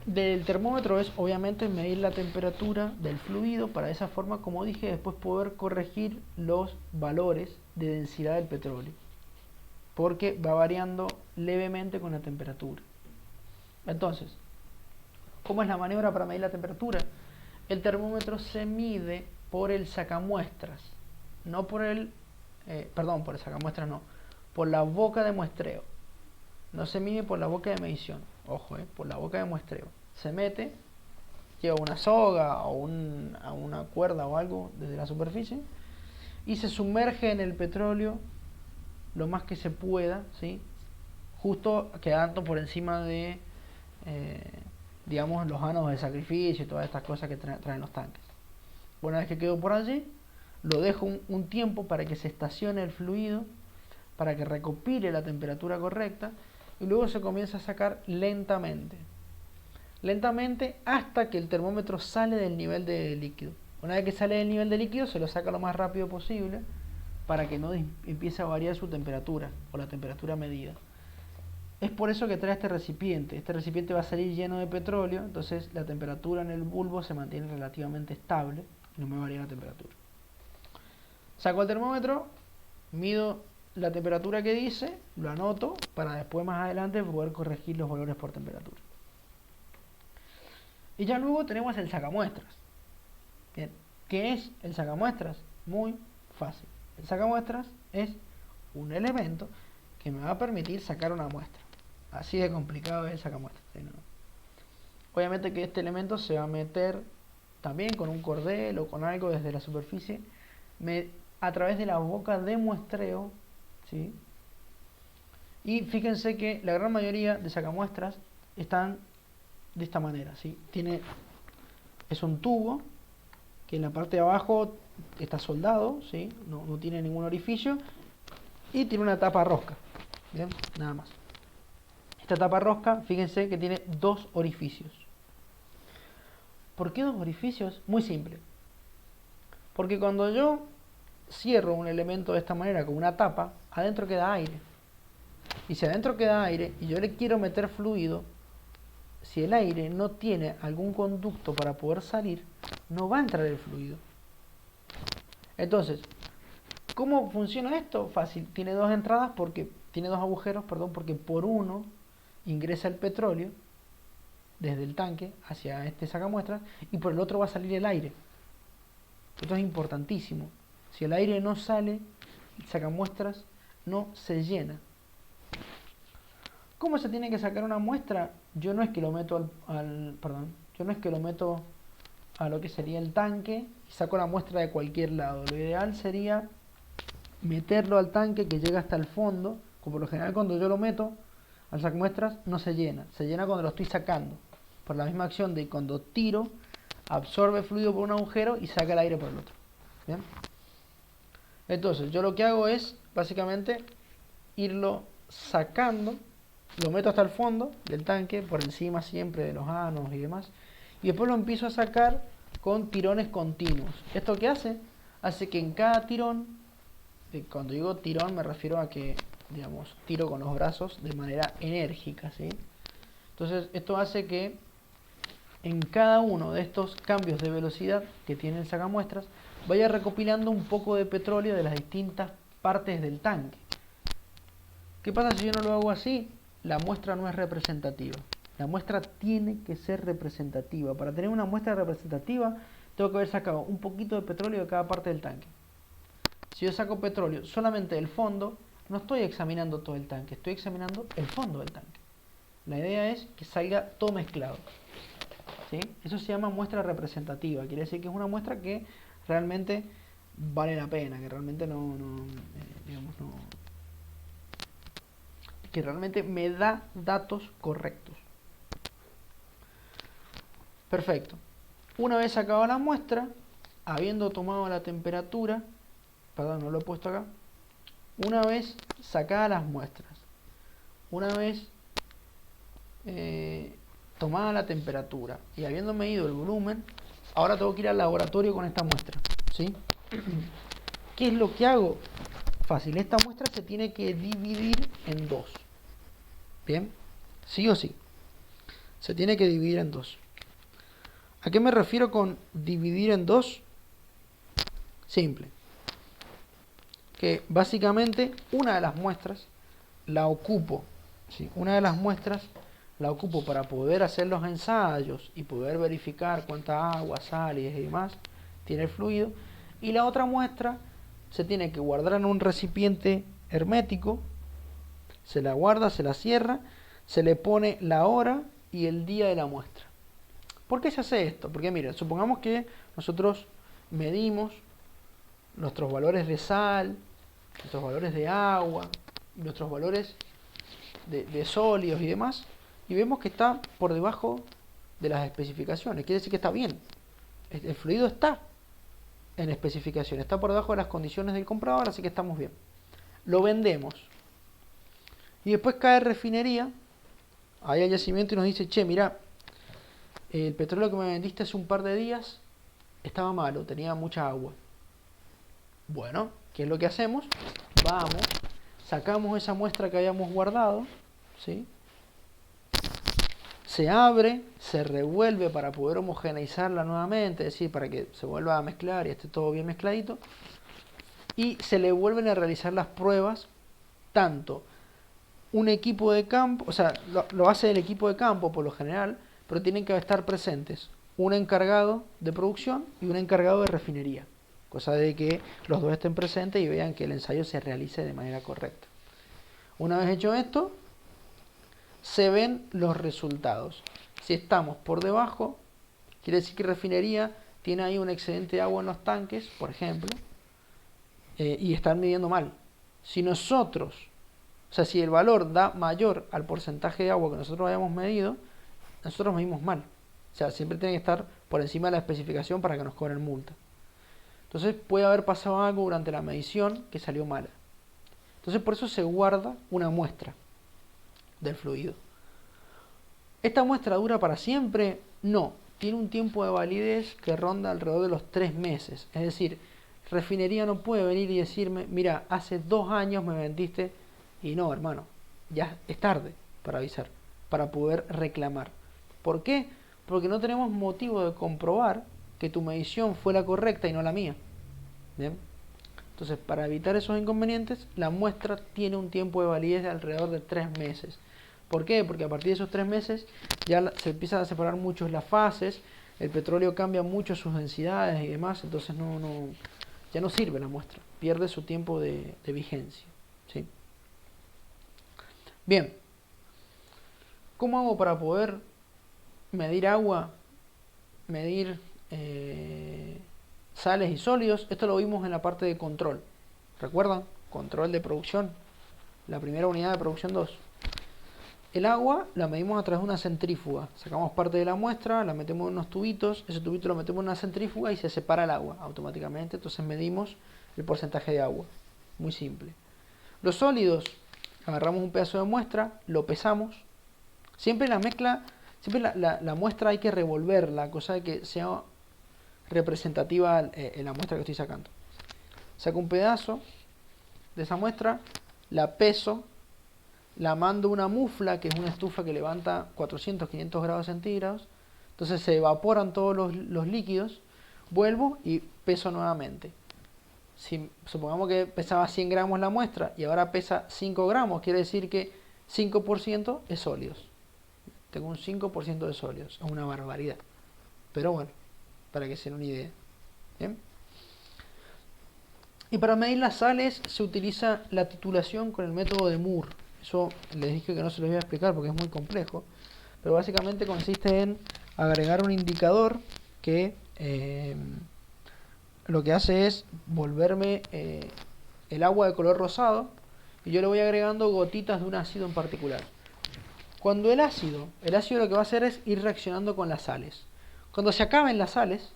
del termómetro es obviamente medir la temperatura del fluido para de esa forma, como dije, después poder corregir los valores de densidad del petróleo, porque va variando levemente con la temperatura. Entonces, ¿cómo es la maniobra para medir la temperatura? El termómetro se mide por el sacamuestras, no por el, por el sacamuestras no, por la boca de muestreo. No se mide por la boca de medición, ojo, por la boca de muestreo. Se mete, lleva una soga o una cuerda o algo desde la superficie y se sumerge en el petróleo lo más que se pueda, ¿sí? Justo quedando por encima de, digamos, los anos de sacrificio y todas estas cosas que traen los tanques. Una vez que quedo por allí, lo dejo un tiempo para que se estacione el fluido, para que recopile la temperatura correcta, y luego se comienza a sacar lentamente hasta que el termómetro sale del nivel de líquido. Una vez que sale del nivel de líquido, se lo saca lo más rápido posible para que no empiece a variar su temperatura o la temperatura medida. Es por eso que trae este recipiente. Este recipiente va a salir lleno de petróleo, entonces la temperatura en el bulbo se mantiene relativamente estable y no me varía la temperatura. Saco el termómetro, mido la temperatura que dice, lo anoto para después más adelante poder corregir los valores por temperatura. Y ya luego tenemos el sacamuestras. Bien, ¿qué es el sacamuestras? Muy fácil. El sacamuestras es un elemento que me va a permitir sacar una muestra. Así de complicado es el sacamuestras, ¿sí? ¿No? Obviamente que este elemento se va a meter también con un cordel o con algo desde la superficie a través de la boca de muestreo, ¿sí? Y fíjense que la gran mayoría de sacamuestras están de esta manera, ¿sí? Es un tubo que en la parte de abajo está soldado, ¿sí? No tiene ningún orificio y tiene una tapa rosca. Bien, nada más. Esta tapa rosca, fíjense que tiene dos orificios. ¿Por qué dos orificios? Muy simple. Porque cuando yo cierro un elemento de esta manera con una tapa, adentro queda aire. Y si adentro queda aire y yo le quiero meter fluido, si el aire no tiene algún conducto para poder salir, no va a entrar el fluido. Entonces, ¿cómo funciona esto? Fácil. Tiene dos entradas tiene dos agujeros, porque por uno ingresa el petróleo desde el tanque hacia este sacamuestras y por el otro va a salir el aire. Esto es importantísimo. Si el aire no sale, el sacamuestras no se llena. ¿Cómo se tiene que sacar una muestra? Yo no es que lo meto yo no es que lo meto a lo que sería el tanque y saco la muestra de cualquier lado. Lo ideal sería meterlo al tanque que llega hasta el fondo. Como por lo general cuando yo lo meto al sacamuestras no se llena. Se llena cuando lo estoy sacando. Por la misma acción de cuando tiro, absorbe fluido por un agujero y saca el aire por el otro. ¿Bien? Entonces yo lo que hago es básicamente irlo sacando. Lo meto hasta el fondo del tanque, por encima siempre de los anos y demás. Y después lo empiezo a sacar con tirones continuos. ¿Esto qué hace? Hace que en cada tirón, cuando digo tirón me refiero a que, digamos, tiro con los brazos de manera enérgica, ¿sí? Entonces esto hace que en cada uno de estos cambios de velocidad que tiene el sacamuestras vaya recopilando un poco de petróleo de las distintas partes del tanque. ¿Qué pasa si yo no lo hago así? La muestra no es representativa. La muestra tiene que ser representativa. Para tener una muestra representativa, tengo que haber sacado un poquito de petróleo de cada parte del tanque. Si yo saco petróleo solamente del fondo, no estoy examinando todo el tanque, estoy examinando el fondo del tanque. La idea es que salga todo mezclado, ¿sí? Eso se llama muestra representativa, quiere decir que es una muestra que realmente vale la pena, que realmente digamos, que realmente me da datos correctos. Perfecto. Una vez sacada la muestra, habiendo tomado la temperatura, perdón, no lo he puesto acá, una vez sacadas las muestras, una vez tomada la temperatura y habiendo medido el volumen, ahora tengo que ir al laboratorio con esta muestra, ¿sí? ¿Qué es lo que hago? Fácil, esta muestra se tiene que dividir en dos. ¿Bien? Sí o sí. Se tiene que dividir en dos. ¿A qué me refiero con dividir en dos? Simple. Que básicamente una de las muestras la ocupo, ¿sí? Una de las muestras la ocupo para poder hacer los ensayos y poder verificar cuánta agua, sal y demás tiene el fluido. Y la otra muestra se tiene que guardar en un recipiente hermético, se la guarda, se la cierra, se le pone la hora y el día de la muestra. ¿Por qué se hace esto? Porque miren, supongamos que nosotros medimos nuestros valores de sal, nuestros valores de agua, nuestros valores de sólidos y demás, y vemos que está por debajo de las especificaciones. Quiere decir que está bien. El fluido está en especificaciones, está por debajo de las condiciones del comprador, así que estamos bien. Lo vendemos. Y después cae refinería, ahí al yacimiento y nos dice, che, mira, el petróleo que me vendiste hace un par de días estaba malo, tenía mucha agua. Bueno, ¿qué es lo que hacemos? Vamos, sacamos esa muestra que habíamos guardado, ¿sí? Se abre, se revuelve para poder homogeneizarla nuevamente, es decir, para que se vuelva a mezclar y esté todo bien mezcladito. Y se le vuelven a realizar las pruebas, tanto un equipo de campo, o sea, lo hace el equipo de campo por lo general, pero tienen que estar presentes un encargado de producción y un encargado de refinería, cosa de que los dos estén presentes y vean que el ensayo se realice de manera correcta. Una vez hecho esto, se ven los resultados. Si estamos por debajo, quiere decir que refinería tiene ahí un excedente de agua en los tanques, por ejemplo, y están midiendo mal. Si nosotros, o sea, si el valor da mayor al porcentaje de agua que nosotros hayamos medido, nosotros medimos mal. O sea, siempre tiene que estar por encima de la especificación para que nos cobren multa. Entonces puede haber pasado algo durante la medición que salió mala. Entonces por eso se guarda una muestra del fluido. ¿Esta muestra dura para siempre? No, tiene un tiempo de validez que ronda alrededor de los 3 meses. Es decir, refinería no puede venir y decirme, mira, hace 2 años me vendiste, y no, hermano, ya es tarde para avisar, para poder reclamar. ¿Por qué? Porque no tenemos motivo de comprobar que tu medición fue la correcta y no la mía. ¿Bien? Entonces, para evitar esos inconvenientes, la muestra tiene un tiempo de validez de alrededor de 3 meses. ¿Por qué? Porque a partir de esos 3 meses ya se empiezan a separar mucho las fases, el petróleo cambia mucho sus densidades y demás, entonces ya no sirve la muestra, pierde su tiempo de vigencia. ¿Sí? Bien, ¿cómo hago para poder medir agua, medir sales y sólidos? Esto lo vimos en la parte de control. ¿Recuerdan? Control de producción, la primera unidad de producción 2. El agua la medimos a través de una centrífuga. Sacamos parte de la muestra, la metemos en unos tubitos, ese tubito lo metemos en una centrífuga y se separa el agua automáticamente. Entonces medimos el porcentaje de agua. Muy simple. Los sólidos, agarramos un pedazo de muestra, lo pesamos. Siempre la mezcla, siempre la muestra hay que revolverla, cosa de que sea representativa en la muestra que estoy sacando. Saco un pedazo de esa muestra, la peso, la mando a una mufla, que es una estufa que levanta 400, 500 grados centígrados. Entonces se evaporan todos los líquidos, vuelvo y peso nuevamente. Si supongamos que pesaba 100 gramos la muestra y ahora pesa 5 gramos, quiere decir que 5% es sólidos. Tengo un 5% de sólidos, es una barbaridad. Pero bueno, para que se den una idea. ¿Bien? Y para medir las sales se utiliza la titulación con el método de Moore. Eso les dije que no se los voy a explicar porque es muy complejo. Pero básicamente consiste en agregar un indicador que lo que hace es volverme el agua de color rosado y yo le voy agregando gotitas de un ácido en particular. Cuando el ácido lo que va a hacer es ir reaccionando con las sales. Cuando se acaben las sales,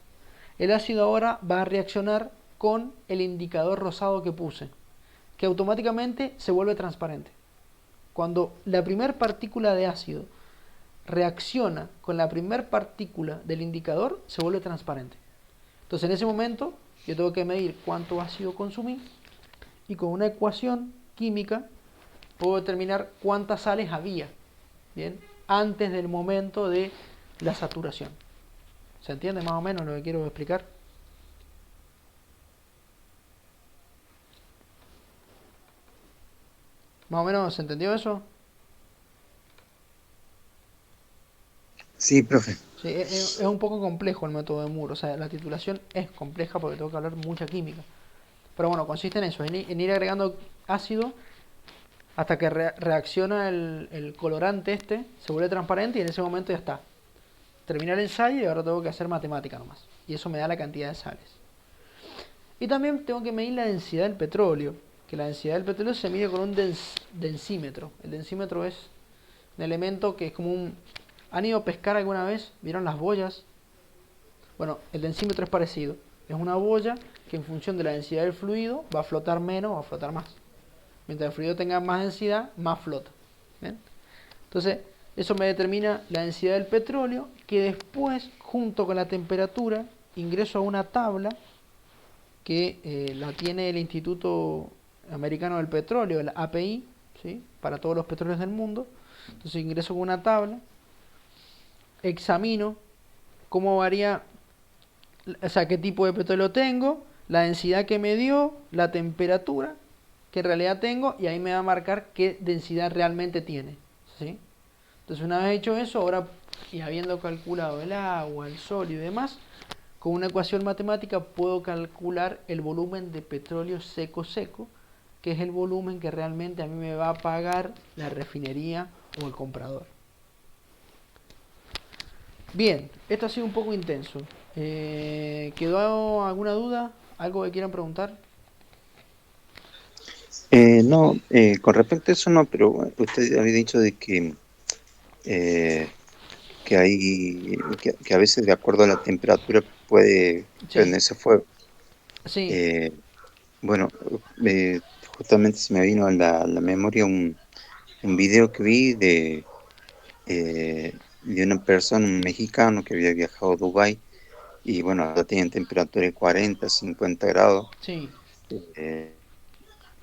el ácido ahora va a reaccionar con el indicador rosado que puse, que automáticamente se vuelve transparente. Cuando la primera partícula de ácido reacciona con la primera partícula del indicador, se vuelve transparente. Entonces en ese momento yo tengo que medir cuánto ácido consumí y con una ecuación química puedo determinar cuántas sales había, ¿bien? Antes del momento de la saturación. ¿Se entiende más o menos lo que quiero explicar? ¿Más o menos se entendió eso? Sí, profe. Sí, es un poco complejo el método de Moore, o sea, la titulación es compleja porque tengo que hablar mucha química. Pero bueno, consiste en eso, en ir agregando ácido hasta que reacciona el colorante este, se vuelve transparente y en ese momento ya está. Terminé el ensayo y ahora tengo que hacer matemática nomás. Y eso me da la cantidad de sales. Y también tengo que medir la densidad del petróleo, que la densidad del petróleo se mide con un densímetro. El densímetro es un elemento que es como un... ¿Han ido a pescar alguna vez? ¿Vieron las boyas? Bueno, el densímetro es parecido. Es una boya que en función de la densidad del fluido va a flotar menos o va a flotar más. Mientras el fluido tenga más densidad, más flota. ¿Bien? Entonces, eso me determina la densidad del petróleo, que después, junto con la temperatura, ingreso a una tabla que la tiene el Instituto Americano del Petróleo, el API, ¿sí? Para todos los petróleos del mundo. Entonces ingreso con una tabla, examino cómo varía, o sea, qué tipo de petróleo tengo, la densidad que me dio, la temperatura que en realidad tengo, y ahí me va a marcar qué densidad realmente tiene, ¿sí? Entonces una vez hecho eso, ahora, y habiendo calculado el agua, el sol y demás, con una ecuación matemática puedo calcular el volumen de petróleo seco, que es el volumen que realmente a mí me va a pagar la refinería o el comprador. Bien, esto ha sido un poco intenso. ¿Quedó alguna duda? ¿Algo que quieran preguntar? No, con respecto a eso no, pero usted había dicho de eh, que a veces de acuerdo a la temperatura puede Sí, prenderse fuego. sí, Eh, bueno, justamente se me vino a la memoria un video que vi de una persona, un mexicano que había viajado a Dubái y bueno, acá tienen temperatura de 40, 50 grados. sí, eh,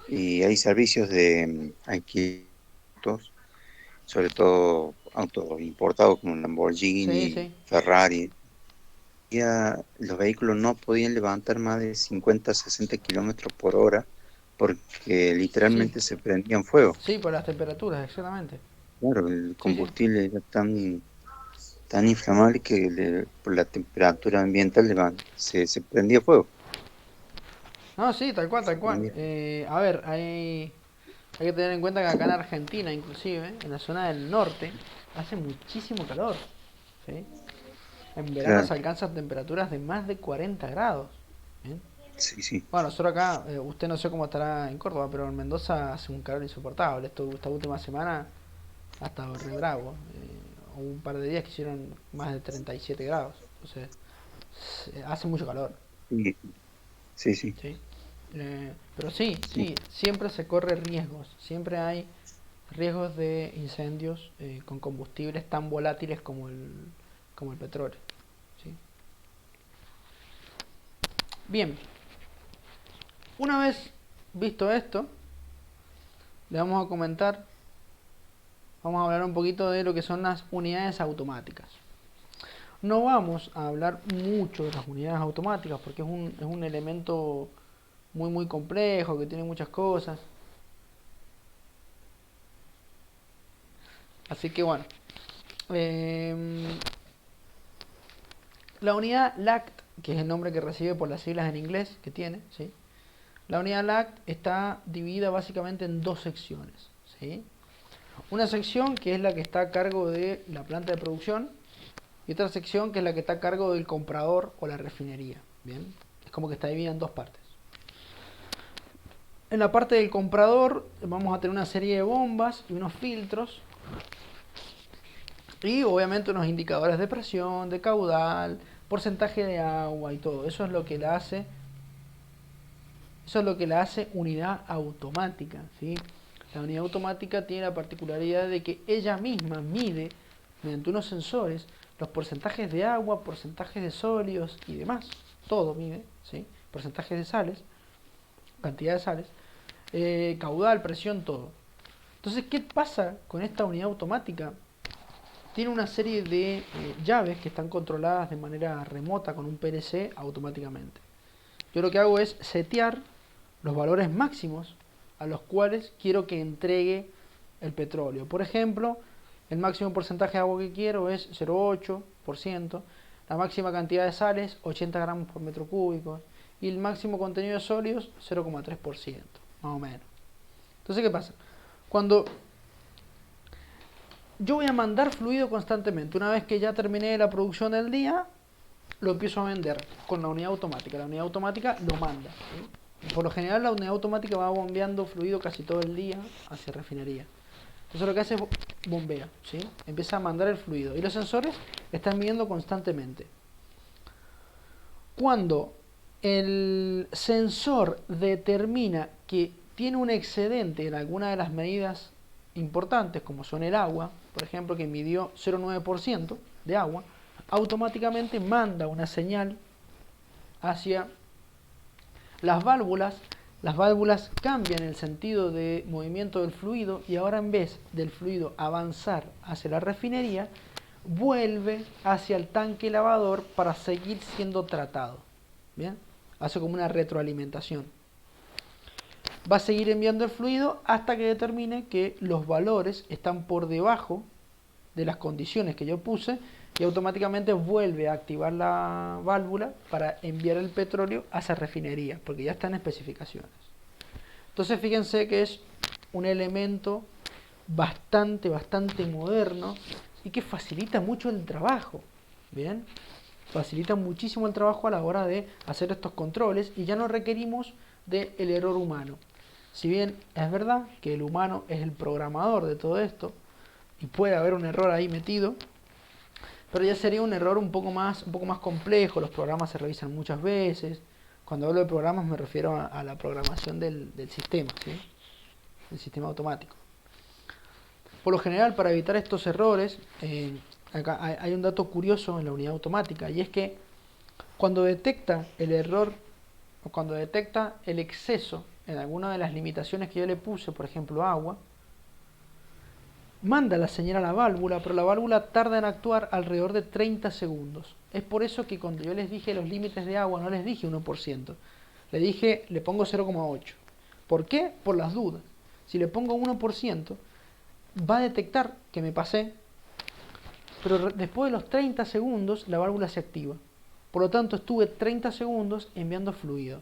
y hay servicios de alquiler, sobre todo autos importados como sí, Lamborghini, sí. Ferrari. Ya los vehículos no podían levantar más de 50, 60 kilómetros por hora porque Sí, literalmente se prendían fuego. sí, por las temperaturas, exactamente. Claro, el Sí, sí. combustible era tan inflamable que por la temperatura ambiental se prendía fuego. No, sí, tal cual, Se tal cual. prendía. A ver, hay que tener en cuenta que acá en Argentina, inclusive, en la zona del norte, hace muchísimo calor. ¿Sí? En verano Claro, se alcanzan temperaturas de más de 40 grados. ¿Bien? sí, sí. Bueno, nosotros acá, usted no sé cómo estará en Córdoba, pero en Mendoza hace un calor insoportable. Esta última semana ha estado re bravo. Hubo un par de días que hicieron más de 37 grados. Entonces, hace mucho calor. Sí, sí, sí. ¿Sí? Pero sí, Sí. sí, siempre se corre riesgos. Siempre hay riesgos de incendios con combustibles tan volátiles como el petróleo. ¿Sí? Bien, una vez visto esto, le vamos a comentar, vamos a hablar un poquito de lo que son las unidades automáticas. No vamos a hablar mucho de las unidades automáticas porque es un elemento muy complejo, que tiene muchas cosas. Así que bueno, eh, la unidad LACT, que es el nombre que recibe por las siglas en inglés que tiene, ¿sí? La unidad LACT está dividida básicamente en dos secciones, ¿sí? Una sección que es la que está a cargo de la planta de producción y otra sección que es la que está a cargo del comprador o la refinería. Bien, es como que está dividida en dos partes. En la parte del comprador vamos a tener una serie de bombas y unos filtros y obviamente unos indicadores de presión, de caudal, porcentaje de agua y todo. Eso es lo que la hace unidad automática, ¿sí? La unidad automática tiene la particularidad de que ella misma mide mediante unos sensores los porcentajes de agua, porcentajes de sólidos y demás. Todo mide, ¿sí? Porcentajes de sales, cantidad de sales, caudal, presión, todo. Entonces, ¿qué pasa con esta unidad automática? Tiene una serie de llaves que están controladas de manera remota con un PLC automáticamente. Yo lo que hago es setear los valores máximos a los cuales quiero que entregue el petróleo. Por ejemplo, el máximo porcentaje de agua que quiero es 0,8%, la máxima cantidad de sales 80 gramos por metro cúbico y el máximo contenido de sólidos 0,3%, más o menos. Entonces, ¿qué pasa? Cuando yo voy a mandar fluido constantemente, una vez que ya terminé la producción del día, lo empiezo a vender con la unidad automática. La unidad automática lo manda, ¿sí? Por lo general la unidad automática va bombeando fluido casi todo el día hacia refinería. Entonces lo que hace es bombea, ¿sí? Empieza a mandar el fluido y los sensores están midiendo constantemente. Cuando el sensor determina que tiene un excedente en alguna de las medidas importantes, como son el agua, por ejemplo, que midió 0,9% de agua, automáticamente manda una señal hacia las válvulas. Las válvulas cambian el sentido de movimiento del fluido y ahora en vez del fluido avanzar hacia la refinería, vuelve hacia el tanque lavador para seguir siendo tratado. ¿Bien? Hace como una retroalimentación. Va a seguir enviando el fluido hasta que determine que los valores están por debajo de las condiciones que yo puse y automáticamente vuelve a activar la válvula para enviar el petróleo hacia refinería, porque ya están en especificaciones. Entonces fíjense que es un elemento bastante moderno y que facilita mucho el trabajo. ¿Bien? Facilita muchísimo el trabajo a la hora de hacer estos controles y ya no requerimos del error humano. Si bien es verdad que el humano es el programador de todo esto y puede haber un error ahí metido, pero ya sería un error un poco más complejo. Los programas se revisan muchas veces. Cuando hablo de programas me refiero a la programación del sistema, ¿sí? El sistema automático. Por lo general, para evitar estos errores, acá hay un dato curioso en la unidad automática, y es que cuando detecta el error o cuando detecta el exceso en alguna de las limitaciones que yo le puse, por ejemplo agua, manda la señal a la válvula, pero la válvula tarda en actuar alrededor de 30 segundos. Es por eso que cuando yo les dije los límites de agua, no les dije 1%, le pongo 0,8. ¿Por qué? Por las dudas. Si le pongo 1%, va a detectar que me pasé, pero después de los 30 segundos la válvula se activa. Por lo tanto, estuve 30 segundos enviando fluido.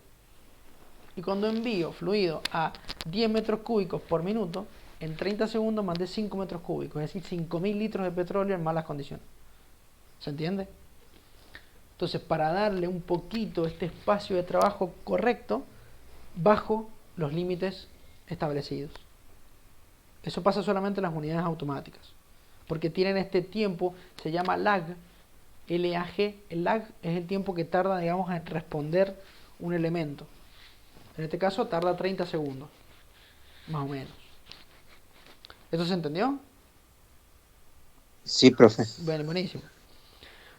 Y cuando envío fluido a 10 metros cúbicos por minuto, en 30 segundos mandé 5 metros cúbicos, es decir, 5.000 litros de petróleo en malas condiciones. ¿Se entiende? Entonces, para darle un poquito este espacio de trabajo correcto, bajo los límites establecidos. Eso pasa solamente en las unidades automáticas, porque tienen este tiempo, se llama lag, LAG. El lag es el tiempo que tarda, digamos, en responder un elemento. En este caso tarda 30 segundos, más o menos. ¿Eso se entendió? Sí, profe. Bueno, buenísimo.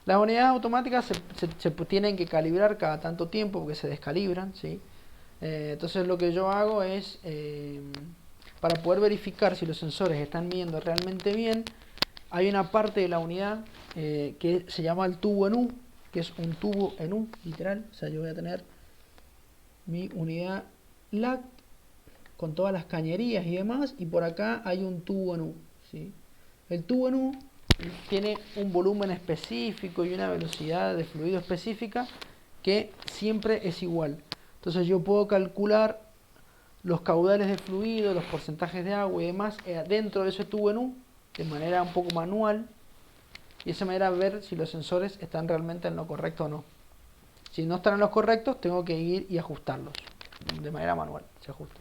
Las unidades automáticas se tienen que calibrar cada tanto tiempo porque se descalibran, ¿sí? Entonces lo que yo hago es, para poder verificar si los sensores están midiendo realmente bien, hay una parte de la unidad que se llama el tubo en U, que es un tubo en U, literal. O sea, yo voy a tener mi unidad LAC con todas las cañerías y demás, y por acá hay un tubo en U, ¿sí? El tubo en U tiene un volumen específico y una velocidad de fluido específica que siempre es igual. Entonces yo puedo calcular los caudales de fluido, los porcentajes de agua y demás dentro de ese tubo en U de manera un poco manual, y de esa manera ver si los sensores están realmente en lo correcto o no. Si no están en los correctos, tengo que ir y ajustarlos de manera manual, se ajusta.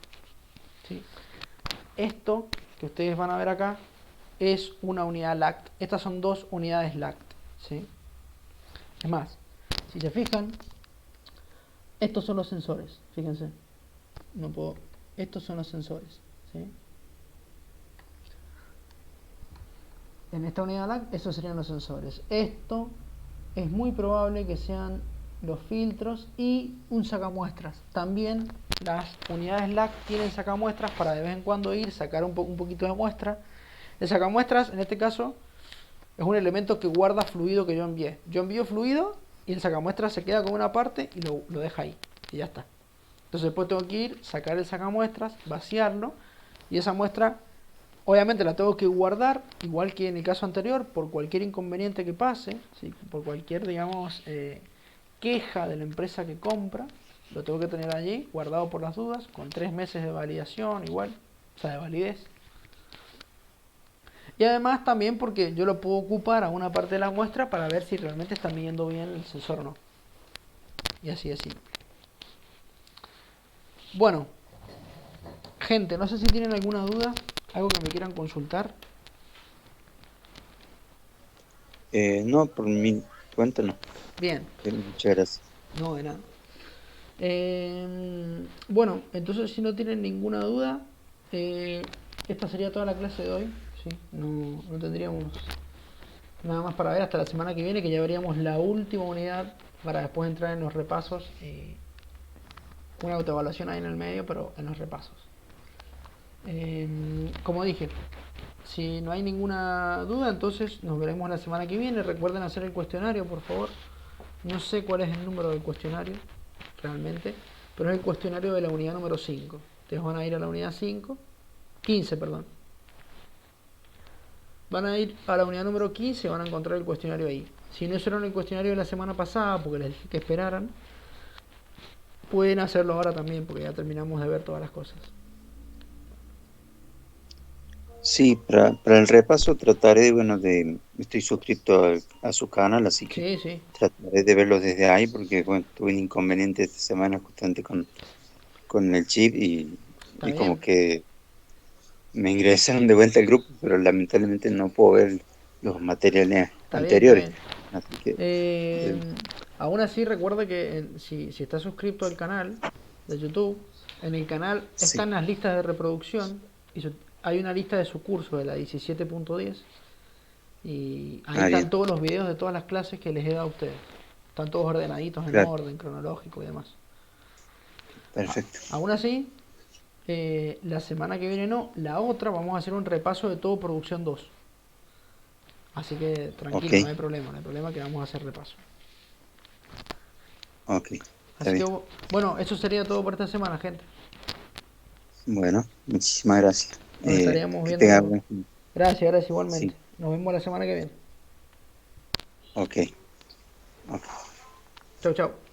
¿Sí? Esto que ustedes van a ver acá es una unidad LACT. Estas son dos unidades LACT. ¿Sí? Es más, si se fijan, estos son los sensores. Fíjense, no puedo. Estos son los sensores. ¿Sí? En esta unidad LACT, estos serían los sensores. Esto es muy probable que sean los filtros y un sacamuestras. También las unidades LACT tienen sacamuestras para de vez en cuando ir, sacar un poquito de muestra. El sacamuestras, en este caso, es un elemento que guarda fluido que yo envié. Yo envío fluido y el sacamuestras se queda con una parte y lo deja ahí. Y ya está. Entonces después tengo que ir, sacar el sacamuestras, vaciarlo, y esa muestra obviamente la tengo que guardar, igual que en el caso anterior, por cualquier inconveniente que pase, ¿sí? Por cualquier, digamos, queja de la empresa que compra, lo tengo que tener allí, guardado por las dudas, con 3 meses de validación igual, o sea, de validez. Y además también porque yo lo puedo ocupar a una parte de la muestra para ver si realmente está midiendo bien el sensor o no. Y así de simple. Bueno, gente, no sé si tienen alguna duda, algo que me quieran consultar. No, por mi cuenta no. Bien, Muchas gracias. no de nada. Bueno, entonces si no tienen ninguna duda, eh, esta sería toda la clase de hoy. ¿Sí? No tendríamos nada más para ver hasta la semana que viene, que ya veríamos la última unidad para después entrar en los repasos. Una autoevaluación ahí en el medio, pero en los repasos. Como dije, si no hay ninguna duda, entonces nos veremos la semana que viene. Recuerden hacer el cuestionario, por favor. No sé cuál es el número del cuestionario realmente, pero es el cuestionario de la unidad número 5. Ustedes van a ir a la unidad 5, 15, perdón. Van a ir a la unidad número 15 y van a encontrar el cuestionario ahí. Si no hicieron el cuestionario de la semana pasada porque les dije que esperaran, pueden hacerlo ahora también porque ya terminamos de ver todas las cosas. Sí, para el repaso trataré, bueno, estoy suscrito a su canal, así que Sí, sí, trataré de verlo desde ahí, porque bueno, tuve un inconveniente esta semana justamente con el chip está y como bien. que me ingresaron de vuelta al grupo, pero lamentablemente no puedo ver los materiales Está bien, está anteriores, bien. así que Eh, eh, Aún así, recuerda que si estás suscrito al canal de YouTube, en el canal sí, están las listas de reproducción y hay una lista de su curso de la 17.10 y ahí están bien, todos los videos de todas las clases que les he dado a ustedes. Están todos ordenaditos en claro, orden, cronológico y demás. perfecto, Aún así, la semana que viene no, la otra vamos a hacer un repaso de todo Producción 2. Así que ok, tranquilo, no hay problema que vamos a hacer repaso. ok, está Así que bien. bueno, eso sería todo por esta semana, gente. Bueno, muchísimas gracias. Nos estaríamos Que tenga viendo. buen fin. Gracias, gracias igualmente. Sí, Nos vemos la semana que viene. ok, ok. Chau, chau.